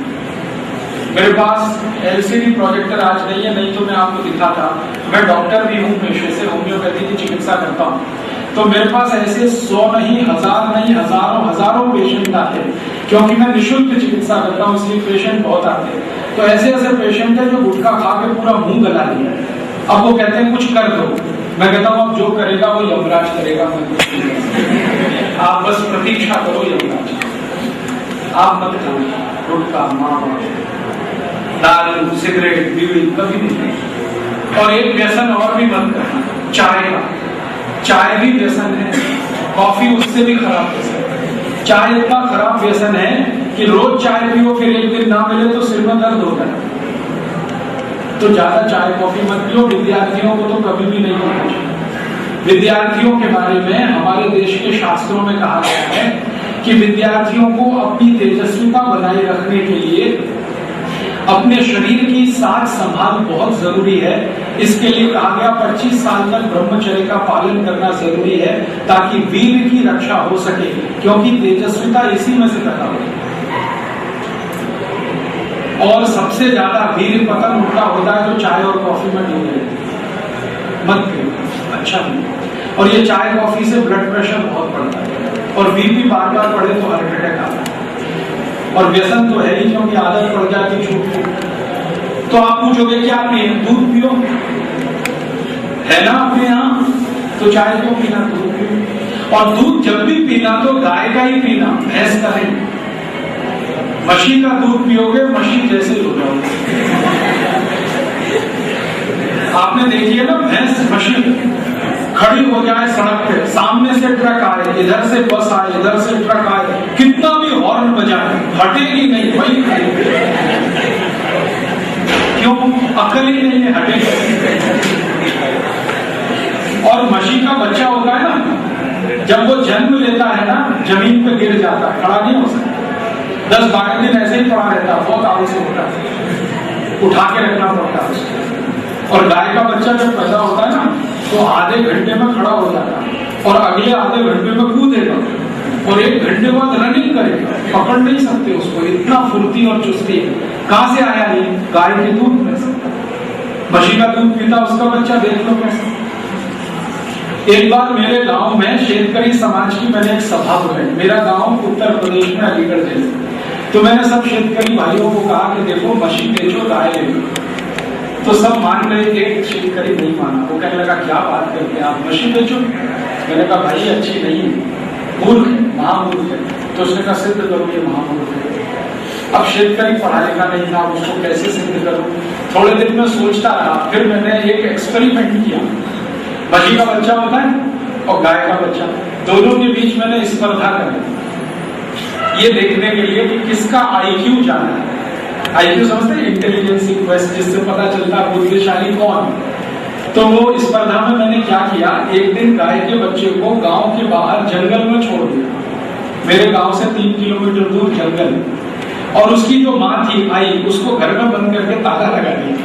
Speaker 2: मेरे पास एलसीडी प्रोजेक्टर आज नहीं है, नहीं तो मैं आपको दिखा था। मैं डॉक्टर भी हूँ पेशे से, होम्योपैथी की चिकित्सा करता हूँ। तो मेरे पास ऐसे 100 नहीं, 1000 नहीं, हजारों पेशेंट आते हैं, क्योंकि मैं निःशुल्क चिकित्सा करता हूँ, इसलिए पेशेंट बहुत आते हैं। तो ऐसे ऐसे पेशेंट है जो गुटखा खा के पूरा मुंह गला दिया। अब वो कहते हैं कुछ कर दो। मैं कहता हूँ अब जो करेगा वो यमराज करेगा, आप बस प्रतीक्षा करो यमराज। आप मत खाओ गुटखा, मावा, दारू, सिगरेट, बीड़ी, कभी नहीं। और एक व्यसन और भी मत करना, चाय का। चाय भी व्यसन है, कॉफी उससे भी खराब व्यसन है। चाय इतना खराब व्यसन है कि रोज चाय पियो, फिर एक दिन ना मिले तो सिर में दर्द होता है। तो ज्यादा चाय कॉफी मत पियो। विद्यार्थियों को तो कभी भी नहीं होना चाहिए। विद्यार्थियों के बारे में हमारे देश के शास्त्रों में कहा गया है कि विद्यार्थियों को अपनी तेजस्विता बनाए रखने के लिए अपने शरीर की साज संभाल बहुत जरूरी है। इसके लिए कहा गया 25 साल तक ब्रह्मचर्य का पालन करना जरूरी है, ताकि वीर की रक्षा हो सके, क्योंकि तेजस्विता इसी में से पैदा होती है। और सबसे ज्यादा वीर पतन उनका होता है जो चाय और कॉफी में डूबे। मत पियो, अच्छा नहीं। और ये चाय कॉफी से ब्लड प्रेशर बहुत बढ़ता है, और बीपी बार बार बढ़े तो हार्ट अटैक आता है। और व्यसन तो है ही, क्योंकि आदत पड़ जाती छूट। तो आप पूछोगे क्या पिए? दूध पियो, है ना अपने यहाँ, तो चाय क्यों पीना? दूध पियो। और दूध जब भी पीना तो गाय का ही पीना, भैंस का नहीं। मशीन का दूध पियोगे मशीन जैसे ही हो जाओगे। आपने देखी है ना, भैंस मशीन खड़ी हो जाए सड़क पे, सामने से ट्रक आए, इधर से बस आए, इधर से ट्रक आए, कितना भी हॉर्न बजाए हटेगी नहीं, वही खड़ी। क्यों? अकल ही नहीं है, हटेगी। और मशीन का बच्चा होता है ना, जब वो जन्म लेता है ना, जमीन पे गिर जाता है, खड़ा नहीं हो सकता। 10-12 दिन ऐसे ही पड़ा रहता, बहुत आलस से होता है, उठा के रखना पड़ता है उसको। और गाय का बच्चा जब पैदा होता है ना, तो आधे घंटे में खड़ा हो जाता है, और अगले आधे घंटे में कूदेगा, और 1 घंटे बाद रनिंग करेगा। पकड़ नहीं सकते उसको, इतना फुर्ती और चुस्ती है। कहां से आया ये? गाय के दूध में से। मशीन का दूध पीता उसका बच्चा, देख लो कैसे। एक बार मेरे गांव में शेतकरी समाज की मैंने एक सभा बुलाई। मेरा गांव उत्तर प्रदेश में अलीगढ़ जिले। तो मैंने सब शेतकरी भाइयों को कहा कि देखो मशीन बेचो, गाय ले लो। तो सब मान गए, एक शेतकरी नहीं माना। वो कहने लगा क्या बात करते हैं आप, मशीन बेचो? मैंने कहा भाई अच्छी नहीं है, मूर्ख है, महामूर्ख है। तो उसने कहा सिद्ध करो ये महामूर्ख है। अब शेतकरी पढ़ा लिखा नहीं था, उसको कैसे सिद्ध करूं? थोड़े दिन में सोचता रहा, फिर मैंने एक एक्सपेरिमेंट किया। मशीन का बच्चा होता है और गाय का बच्चा, दोनों के बीच मैंने स्पर्धा करी, ये देखने के लिए कि किसका आईक्यू ज्यादा है। आईक्यू समझते हैं? इंटेलिजेंस इक्वेस्ट, जिससे पता चलता है बुद्धिशाली कौन। तो वो स्पर्धा में मैंने क्या किया, एक दिन गाय के बच्चे को गांव के बाहर जंगल में छोड़ दिया। मेरे गांव से 3 किलोमीटर दूर जंगल है। और उसकी जो माँ थी आई, उसको घर में बंद करके ताला लगा दिया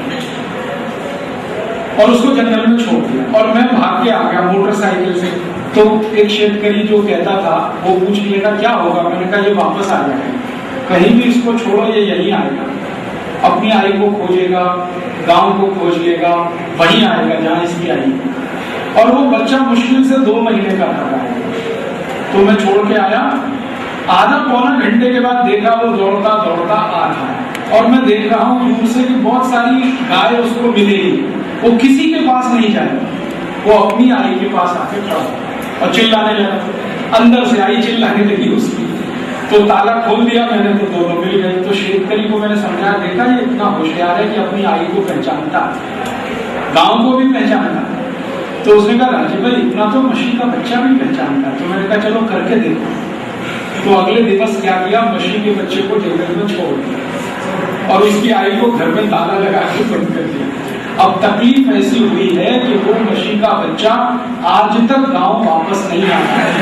Speaker 2: और उसको जंगल में छोड़ दिया। और मैं भाग के आ गया मोटरसाइकिल से। तो एक शेतकरी जो कहता था वो पूछ लेगा क्या होगा, मैंने कहा ये वापस आ जाएगा, कहीं भी इसको छोड़ो ये यहीं आएगा, अपनी आई को खोजेगा, गांव को खोज लेगा, वहीं आएगा जहां इसकी आई। और वो बच्चा मुश्किल से 2 महीने का था। तो मैं छोड़ के आया, आधा पौना घंटे के बाद देखा वो दौड़ता दौड़ता आ रहा है। और मैं देख रहा हूँ दूर से कि बहुत सारी गाय उसको मिलेगी, वो किसी के पास नहीं जाएगा, वो अपनी आई के पास आके खड़ा और चिल्लाने लगा। अंदर से आई चिल्लाने लगी उसकी। तो ताला खोल दिया मैंने, तो दोनों मिल गए। तो शेतकरी को मैंने समझाया, देखा ये इतना होशियार है कि अपनी आई को पहचानता, गांव को भी पहचानता। तो उसने कहा राजीव भाई इतना तो मशीन का बच्चा भी पहचानता। तो मैंने कहा चलो करके देखो। तो अगले दिवस क्या किया, मशीन के बच्चे को जंगल में छोड़ दिया और उसकी आई को घर में ताला लगा के बंद कर दिया। अब तकलीफ ऐसी हुई है कि वो मशी का बच्चा आज तक गांव वापस नहीं आया है।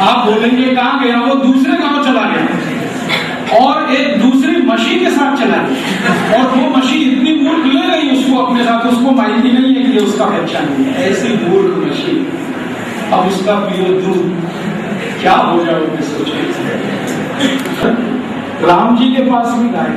Speaker 2: आप बोलेंगे कहां गया? वो दूसरे गांव चला गया और एक दूसरी मशी के साथ चला गया, और वो मशी इतनी मूर्ख ले गई उसको अपने साथ, उसको मालूम नहीं है कि उसका बच्चा नहीं है। ऐसी मूर्ख मशी। अब उसका पियो दूध, क्या हो जाओगे सोचो। राम जी के पास भी गाय,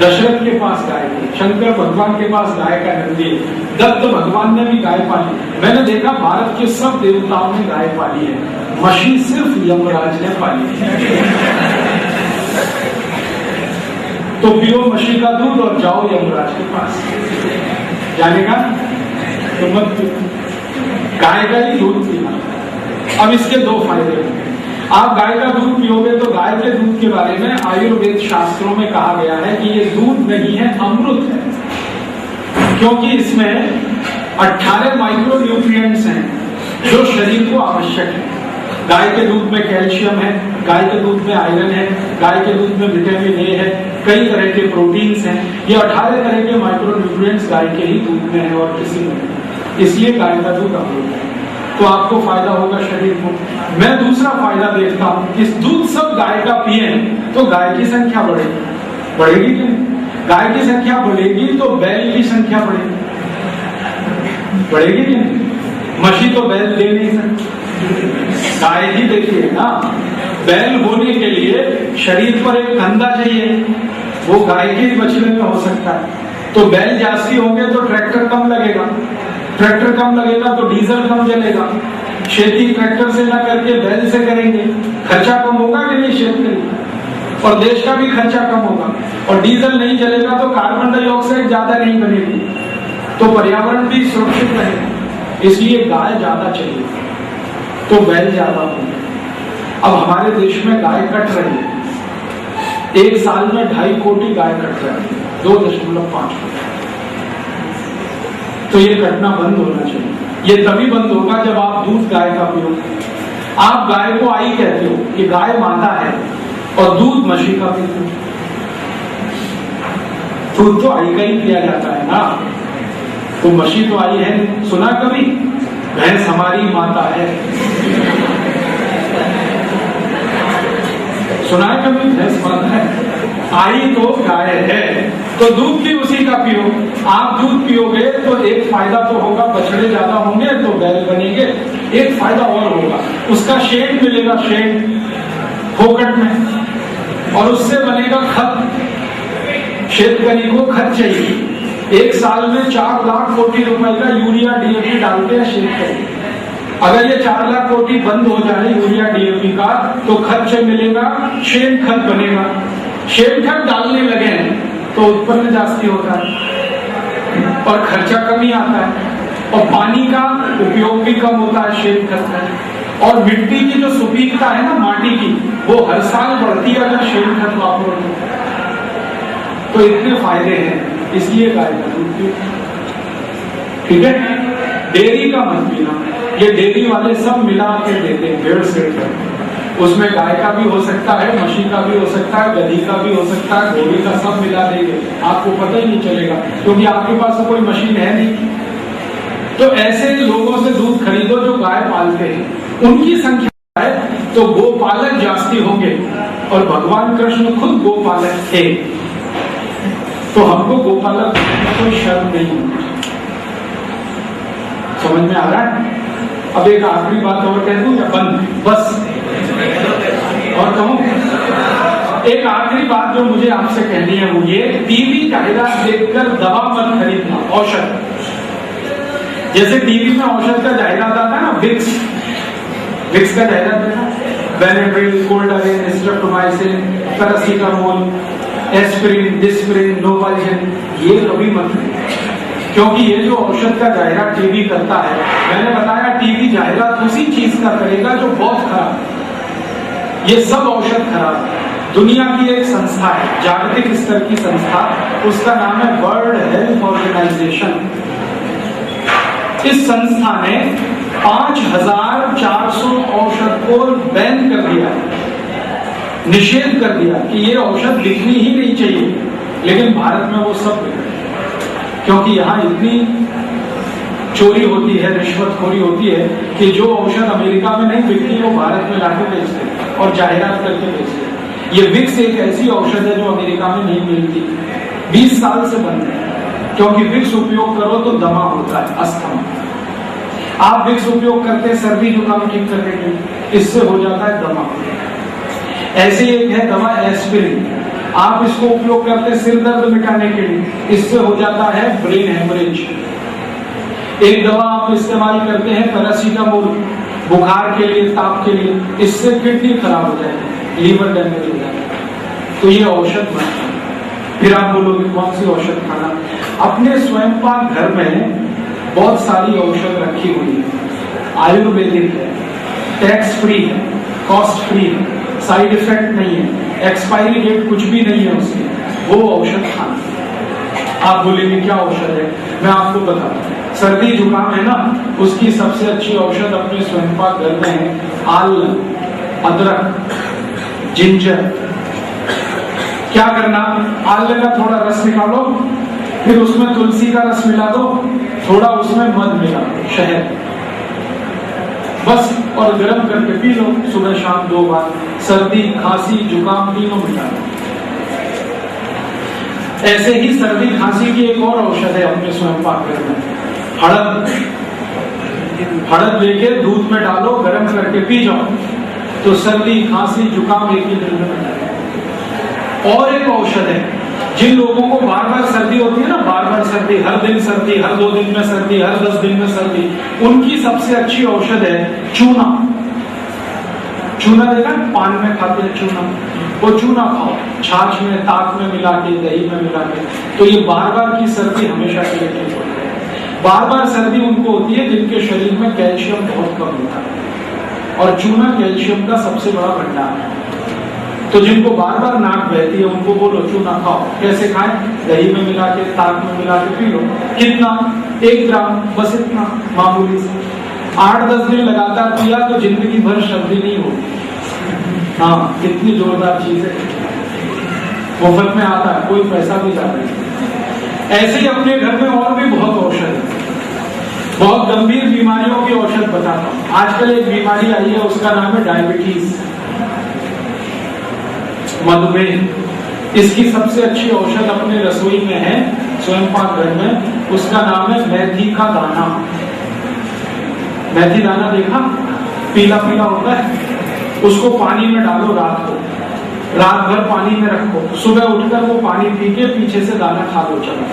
Speaker 2: दशरथ के पास गाय थी, शंकर भगवान के पास गाय का नंदी, दत्त भगवान ने भी गाय पाली। मैंने देखा भारत के सब देवताओं ने गाय पाली है, मशी सिर्फ यमराज ने पाली है। तो पियो मशी का दूध और जाओ यमराज के पास। जानेगा तो मत पियो, गाय का ही दूध पीना। अब इसके दो फायदे होंगे। आप गाय का दूध पियोगे तो गाय के दूध के बारे में आयुर्वेद शास्त्रों में कहा गया है कि ये दूध नहीं है, अमृत है, क्योंकि इसमें 18 माइक्रो न्यूट्रिएंट्स हैं जो शरीर को आवश्यक है। गाय के दूध में कैल्शियम है, गाय के दूध में आयरन है, गाय के दूध में विटामिन ए है, कई तरह के प्रोटीन्स हैं। ये 18 तरह के माइक्रो न्यूट्रिएंट्स गाय के ही दूध में है और किसी में नहीं, इसलिए गाय का दूध अमृत है। तो आपको फायदा होगा शरीर को। मैं दूसरा फायदा देखता हूं कि दूध सब गाय का पिए तो गाय की संख्या बढ़ेगी। बढ़ेगी कि नहीं? गाय की संख्या बढ़ेगी तो बैल की संख्या बढ़ेगी, बढ़ेगी कि नहीं? मशी तो बैल दे नहीं सकती, गाय ही देखिए ना। बैल होने के लिए शरीर पर एक कंधा चाहिए, वो गाय के बछड़े में हो सकता है। तो बैल जास्ती होंगे तो ट्रैक्टर कम लगेगा, ट्रैक्टर कम लगेगा तो डीजल कम जलेगा। खेती ट्रैक्टर से ना करके बैल से करेंगे, खर्चा कम होगा कि नहीं शेतकरी, और देश का भी खर्चा कम होगा। और डीजल नहीं जलेगा तो कार्बन डाइऑक्साइड ज्यादा नहीं बनेगी, तो पर्यावरण भी सुरक्षित रहेगा। इसलिए गाय ज्यादा चाहिए तो बैल ज्यादा होंगे। अब हमारे देश में गाय कट रही है, एक साल में 2.5 कोटी गाय कट रही है, 2.5 कोटी। तो ये कटना बंद होना चाहिए। ये तभी बंद होगा जब आप दूध गाय का पियो। आप गाय को आई कहते हो कि गाय माता है, और दूध मशी का पीते हो। दूध तो आई का ही पिया जाता है ना, तो मशी तो आई है। सुना कभी भैंस हमारी माता है? सुना है कभी भैंस माता है? आई तो गाय है, तो दूध भी उसी का पियो। आप दूध पियोगे तो एक फायदा तो होगा, बछड़े ज्यादा होंगे तो बैल बनेंगे। एक फायदा और होगा, उसका शेड मिलेगा, शेड फोकट में, और उससे बनेगा खत। शेतकरी को खत चाहिए। एक साल में 4 लाख कोटी रुपए का यूरिया डीएपी डालते हैं शेतकरी। अगर ये 4 लाख कोटी बंद हो जाए यूरिया डीएपी का, तो खत से मिलेगा, शेड खत बनेगा। शेड खत डालने लगे तो उत्पन्न जास्ती होता है और खर्चा कम ही आता है, और पानी का उपयोग भी कम होता है शेड खत में। और मिट्टी की जो सुपीकता है ना माटी की, वो हर साल बढ़ती है अगर शेड खत वापरो। तो इतने फायदे हैं, इसलिए गाय का दूध पियो। ठीक है? डेयरी का मत पीना, ये डेयरी वाले सब मिला के देते हैं, भेड़ से उसमें गाय का भी हो सकता है, मशी का भी हो सकता है, गधी का भी हो सकता है, घोड़ी का, सब मिला देंगे, आपको पता ही नहीं चलेगा, क्योंकि आपके पास तो कोई मशीन है नहीं। तो ऐसे लोगों से दूध खरीदो जो गाय पालते हैं, उनकी संख्या है तो गोपालक जास्ती होंगे, और भगवान कृष्ण खुद गोपालक थे, तो हमको गोपालक में कोई शर्म नहीं होगी। समझ में आ रहा है? अब एक आखिरी बात और कह दूं या बंद? बस और कहूं? एक आखिरी बात जो मुझे आपसे कहनी है वो ये, टीवी जाहिरात देखकर दवा मत खरीदना, औषध। जैसे टीवी में औषध का जाहिरात आता है ना, विक्स का जाहिरात देखा, Benadryl, Coldarin, streptomycin, paracetamol, aspirin, Disprin, Novalgin, ये कभी मत, क्योंकि ये जो औषध का जाहिरात टीवी करता है, मैंने बताया टीवी जाहिरात उसी चीज का करेगा जो बहुत खराब है। ये सब औषध खराब है। दुनिया की एक संस्था है, जागतिक स्तर की संस्था, उसका नाम है वर्ल्ड हेल्थ ऑर्गेनाइजेशन। इस संस्था ने 5400 औषध को बैन कर दिया है। निषेध कर दिया कि ये औषध बिकनी ही नहीं चाहिए, लेकिन भारत में वो सब बिक रहे हैं, क्योंकि यहाँ इतनी चोरी होती है, रिश्वतखोरी होती है कि जो औषध अमेरिका में नहीं बिकती वो भारत में लाके बेचते हैं और जाहिरात करके बेचते हैं। ये विक्स एक ऐसी औषध है जो अमेरिका में नहीं मिलती, 20 साल से बंद है, क्योंकि विक्स उपयोग करो तो दमा होता है, अस्थमा। आप विक्स उपयोग करते हैं सर्दी जुकाम ठीक करने के लिए, इससे हो जाता है दमा। ऐसे एक है दवा एस्पिरिन, आप इसको उपयोग करते हैं सिर दर्द मिटाने के लिए, इससे हो जाता है ब्रेन हेमरेज। एक दवा आप इस्तेमाल करते हैं पैरासीटामोल, बुखार के लिए, ताप के लिए, इससे किडनी खराब हो जाएगी, लीवर डैमेज हो जाएगा। तो ये औषध मत खाना। फिर आप बोलोगे कौन सी औषध खाना? अपने स्वयं पाक घर में बहुत सारी औषध रखी हुई है, आयुर्वेदिक है, टैक्स फ्री है, कॉस्ट फ्री है, साइड इफेक्ट नहीं है, एक्सपायरी डेट कुछ भी नहीं है उसकी, वो औषध खाना। आप बोलेंगे क्या औषध है? मैं आपको बताता हूँ। सर्दी जुकाम है ना, उसकी सबसे अच्छी औषध अपने स्वयं पाक घर में है आल, अदरक, जिंजर। क्या करना? आले का थोड़ा रस निकालो, फिर उसमें तुलसी का रस मिला दो, थोड़ा उसमें मध मिला दो, शहद, बस, और गर्म करके पी लो सुबह शाम 2 बार। सर्दी, खांसी, जुकाम तीनों मिटा दो। ऐसे ही सर्दी खांसी की एक और औषध है अपने स्वयं पाक घर में, हड़द। हड़द लेके दूध में डालो, गर्म करके पी जाओ, तो सर्दी, खांसी, जुकाम एक ही दिन में मिटा दो। और एक औषध है, जिन लोगों को बार बार सर्दी होती है ना, बार बार सर्दी, हर दिन सर्दी, हर 2 दिन में सर्दी, हर 10 दिन में सर्दी, उनकी सबसे अच्छी औषध है चूना। चूना देखा पान में खाते हैं चूना, वो चूना खाओ, छाछ में, ताक में मिला के, दही में मिला के, तो ये बार बार की सर्दी हमेशा के लिए ठीक होती है। बार बार सर्दी उनको होती है जिनके शरीर में कैल्शियम बहुत कम होता है, और चूना कैल्शियम का सबसे बड़ा भंडार है। तो जिनको बार बार नाक बहती है उनको बोलो चूना खाओ। कैसे खाएं? दही में मिला के, ताक में मिला के पी लो। कितना? 1 ग्राम, बस इतना, मामूली से। 8-10 दिन लगातार पिया तो जिंदगी भर सर्दी नहीं होगी। हाँ, कितनी जोरदार चीज है, मुफ्त में आता है, कोई पैसा भी जाता है। ऐसे ही अपने घर में और भी बहुत औषध है, बहुत गंभीर बीमारियों की औषध बताता हूँ। आजकल एक बीमारी आई है, उसका नाम है डायबिटीज, मधुमेह। इसकी सबसे अच्छी औषध अपने रसोई में है, स्वयं पाक घर में, उसका नाम है मेथी का दाना। मेथी दाना देखा, पीला पीला होता है, उसको पानी में डालो रात को, रात भर पानी में रखो, सुबह उठकर वो पानी पी के पीछे से दाना खा लो। चलो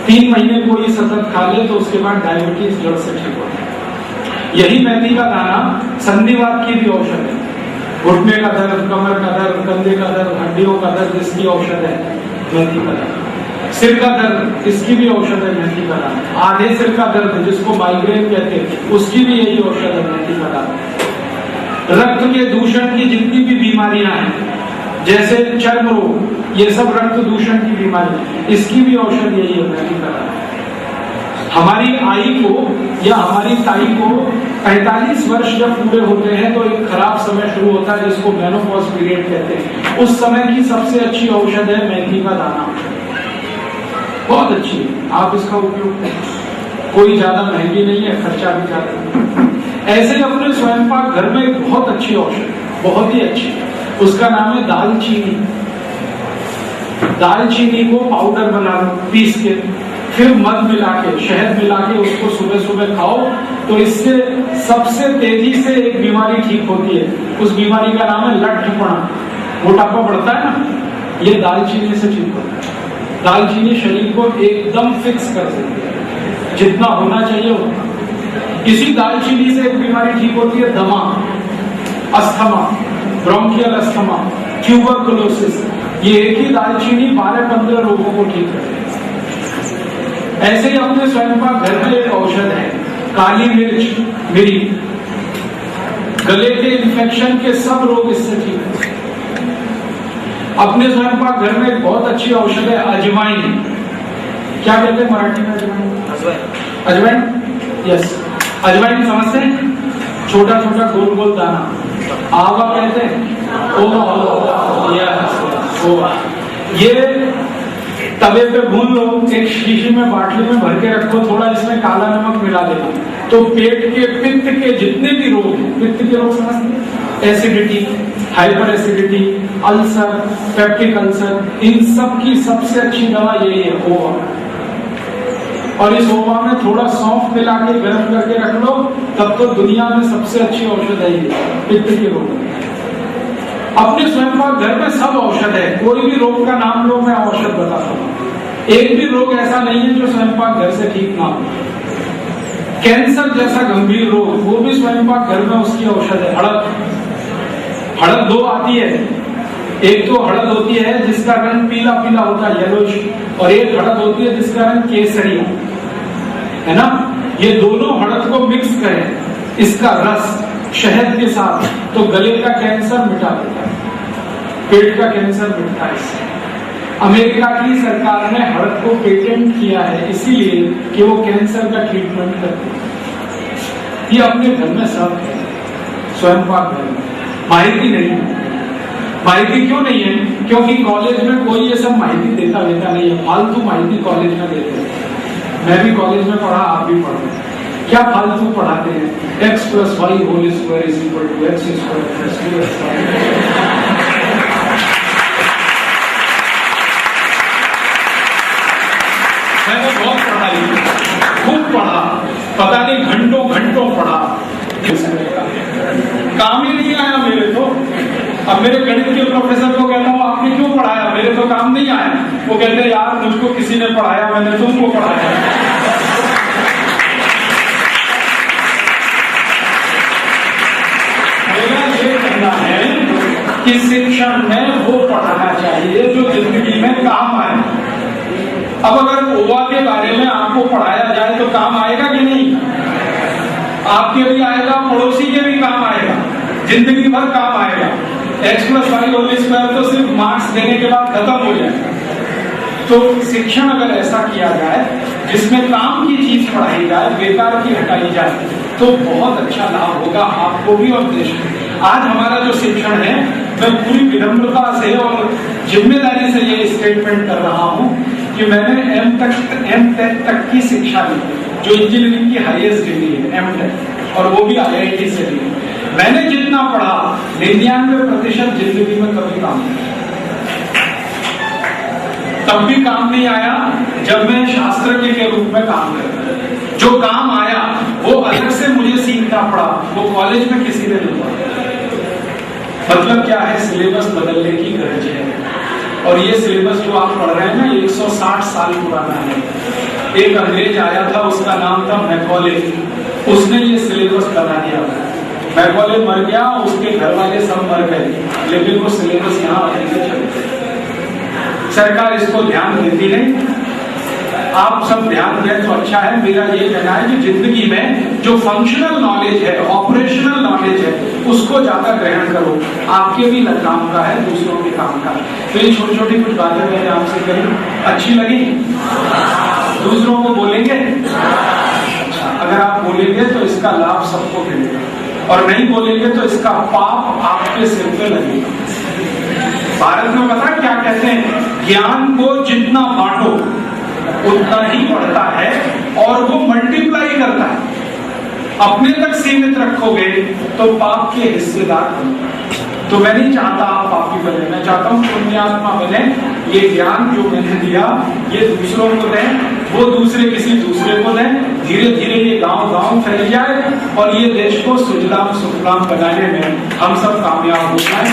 Speaker 2: 3 महीने कोई सतत खा ले तो उसके बाद डायबिटीज जड़ से ठीक होता है। यही मेथी का दाना संधिवात की भी औषध है, घुटने का दर्द, कमर का दर्द, कंधे का दर्द, हड्डियों का दर्द, इसकी औषध है मेथी का दाना। सिर का दर्द, इसकी भी औषध है मेथी का दाना। आधे सिर का दर्द जिसको माइग्रेन कहते हैं, उसकी भी यही औषध है मेथी का दाना। रक्त के दूषण की जितनी भी बीमारियां हैं, जैसे चर्म रोग, ये सब रक्त दूषण की बीमारी, इसकी भी औषध यही है मेथी का दाना। हमारी आई को या हमारी ताई को 45 वर्ष जब पूरे होते हैं तो एक खराब समय शुरू होता है जिसको मेनोपॉज पीरियड कहते हैं। उस समय की सबसे अच्छी औषध है मेथी का दाना, बहुत अच्छी है, आप इसका उपयोग करें। कोई ज्यादा महंगी नहीं है, खर्चा भी ज्यादा नहीं। ऐसे ही अपने स्वयं पाक घर में एक बहुत अच्छी औषध, बहुत ही अच्छी, उसका नाम है दालचीनी। दालचीनी को पाउडर बना लो पीस के, फिर मध मिला के, शहद मिला के उसको सुबह सुबह खाओ, तो इससे सबसे तेजी से एक बीमारी ठीक होती है। उस बीमारी का नाम है लठपणा, मोटापा बढ़ता है ना, ये दालचीनी से ठीक होता है। दालचीनी शरीर को एकदम फिक्स कर देती है, जितना होना चाहिए उतना। इसी दालचीनी से एक बीमारी ठीक होती है दमा, अस्थमा, ब्रोंकियल अस्थमा, ट्यूबरकुलोसिस। ये एक ही दालचीनी 12-15 रोगों को ठीक करती है। ऐसे ही अपने स्वयं पाक घर में एक औषध है काली मिर्च, मिरी। गले के इन्फेक्शन के सब रोग इससे ठीक है। अपने स्वयं पाक घर में एक बहुत अच्छी औषध है अजवाइन। क्या कहते हैं मराठी में अजवाइन? अजवाइन, यस, अजवाइन समझते हैं? छोटा छोटा गोल गोल दाना, आवा कहते हैं, ओवा। ये तवे पे भून लो, एक शीशी में बाटली में भर के रखो, थोड़ा इसमें काला नमक मिला देना, तो पेट के पित्त के जितने भी रोग हैं, पित्त के रोग समझते, acidity, hyper acidity, ulcer, peptic ulcer, इन सब की सबसे अच्छी दवा यही है, ओवा। और इस ओवा में थोड़ा सौंफ मिला के गर्म करके रख लो, तब तो दुनिया में सबसे अच्छी औषध है ये पित्त के रोग। अपने स्वयं घर में सब औषध है, कोई भी रोग का नाम लो, मैं औषध बताता हूँ। एक भी रोग ऐसा नहीं है जो स्वयं घर से ठीक ना हो। कैंसर जैसा गंभीर रोग, वो भी स्वयं घर में उसकी औषध है। हड़द दो आती है, एक तो हड़द होती है जिसका रंग पीला पीला होता है, येलोइश, और एक हड़द होती है जिसका रंग केसरिया, है ना। ये दोनों हड़द को मिक्स करें, इसका रस शहद के साथ, तो गले का कैंसर मिटा देता है, पेट का कैंसर मिटता है इससे। अमेरिका की सरकार ने हड़द को पेटेंट किया है इसीलिए कि वो कैंसर का ट्रीटमेंट करते हैं। ये अपने घर में सब है, स्वयं पाक घर में। माहिती नहीं है। माहिती क्यों नहीं है? क्योंकि कॉलेज में कोई ये सब माहिती देता नहीं है, फालतू माहिती कॉलेज में देते हैं। मैं भी कॉलेज में पढ़ा, आप भी पढ़ो, क्या फालतू पढ़ाते हैं? x + y whole square is equal to x square plus 2x। मैंने बहुत पढ़ाई, खूब पढ़ा, पता नहीं घंटों घंटों पढ़ा, काम ही नहीं आया मेरे तो। अब मेरे गणित के प्रोफेसर को कहता हूँ आपने क्यों पढ़ाया, मेरे तो काम नहीं आया। वो कहते यार मुझको किसी ने पढ़ाया, मैंने तुमको पढ़ाया। मेरा ये कहना है कि शिक्षण में वो पढ़ाना चाहिए जो जिंदगी में काम आए। अब अगर ओवा के बारे में आपको पढ़ाया जाए तो काम आएगा कि नहीं? आपके भी आएगा, पड़ोसी के भी काम आएगा, जिंदगी भर काम आएगा। x + y होल स्क्वायर तो सिर्फ मार्क्स देने के बाद खत्म हो जाएगा। तो शिक्षण अगर ऐसा किया जाए जिसमें काम की चीज पढ़ाई जाए, बेकार की हटाई जाए, तो बहुत अच्छा लाभ होगा आपको भी और देश में। आज हमारा जो शिक्षण है, मैं पूरी विनम्रता से और जिम्मेदारी से ये स्टेटमेंट कर रहा हूँ कि मैंने M.Tech तक की शिक्षा ली, जो इंजीनियरिंग की हाईएस्ट डिग्री है, M.Tech, और वो भी IIT से ली। मैंने जितना पढ़ा 99% जिंदगी में कभी काम नहीं, तब भी काम नहीं आया जब मैं शास्त्रज्ञ के रूप में काम करता। जो काम आया वो अलग से मुझे सीखना पड़ा, वो कॉलेज में किसी ने नहीं पढ़ा। मतलब क्या है? सिलेबस बदलने की गरज है। और ये सिलेबस जो आप पढ़ रहे हैं ना, 160 साल पुराना है। एक अंग्रेज आया था, उसका नाम था मैकॉले, उसने ये सिलेबस बना दिया। मैकॉले मर गया, उसके घर वाले सब मर गए, लेकिन वो सिलेबस यहाँ आने के चलते। सरकार इसको ध्यान देती नहीं। आप सब ध्यान दें तो अच्छा है। मेरा ये कहना है कि जिंदगी में जो फंक्शनल नॉलेज है, ऑपरेशनल नॉलेज है, उसको ज्यादा ग्रहण करो। आपके भी काम का है, दूसरों के काम का। तो ये छोटी छोटी कुछ बातें मैंने आपसे कही, अच्छी लगी? दूसरों को बोलेंगे? अच्छा, अगर आप बोलेंगे तो इसका लाभ सबको मिलेगा, और नहीं बोलेंगे तो इसका पाप आपके सिर पे लगेगा। भारत में पता क्या कहते हैं? ज्ञान को जितना बांटो उतना ही बढ़ता है, और वो मल्टीप्लाई करता है। अपने तक सीमित रखोगे तो पाप के हिस्सेदार बनोगे। तो मैं नहीं चाहता आप पापी बने, मैं चाहता हूँ पुण्यात्मा बने। ये ज्ञान जो मैंने दिया ये दूसरों को दें, वो दूसरे किसी दूसरे को दें। धीरे धीरे ये गांव गांव फैल जाए और ये देश को सुजलाम सुफलाम बनाने में हम सब कामयाब हो जाए।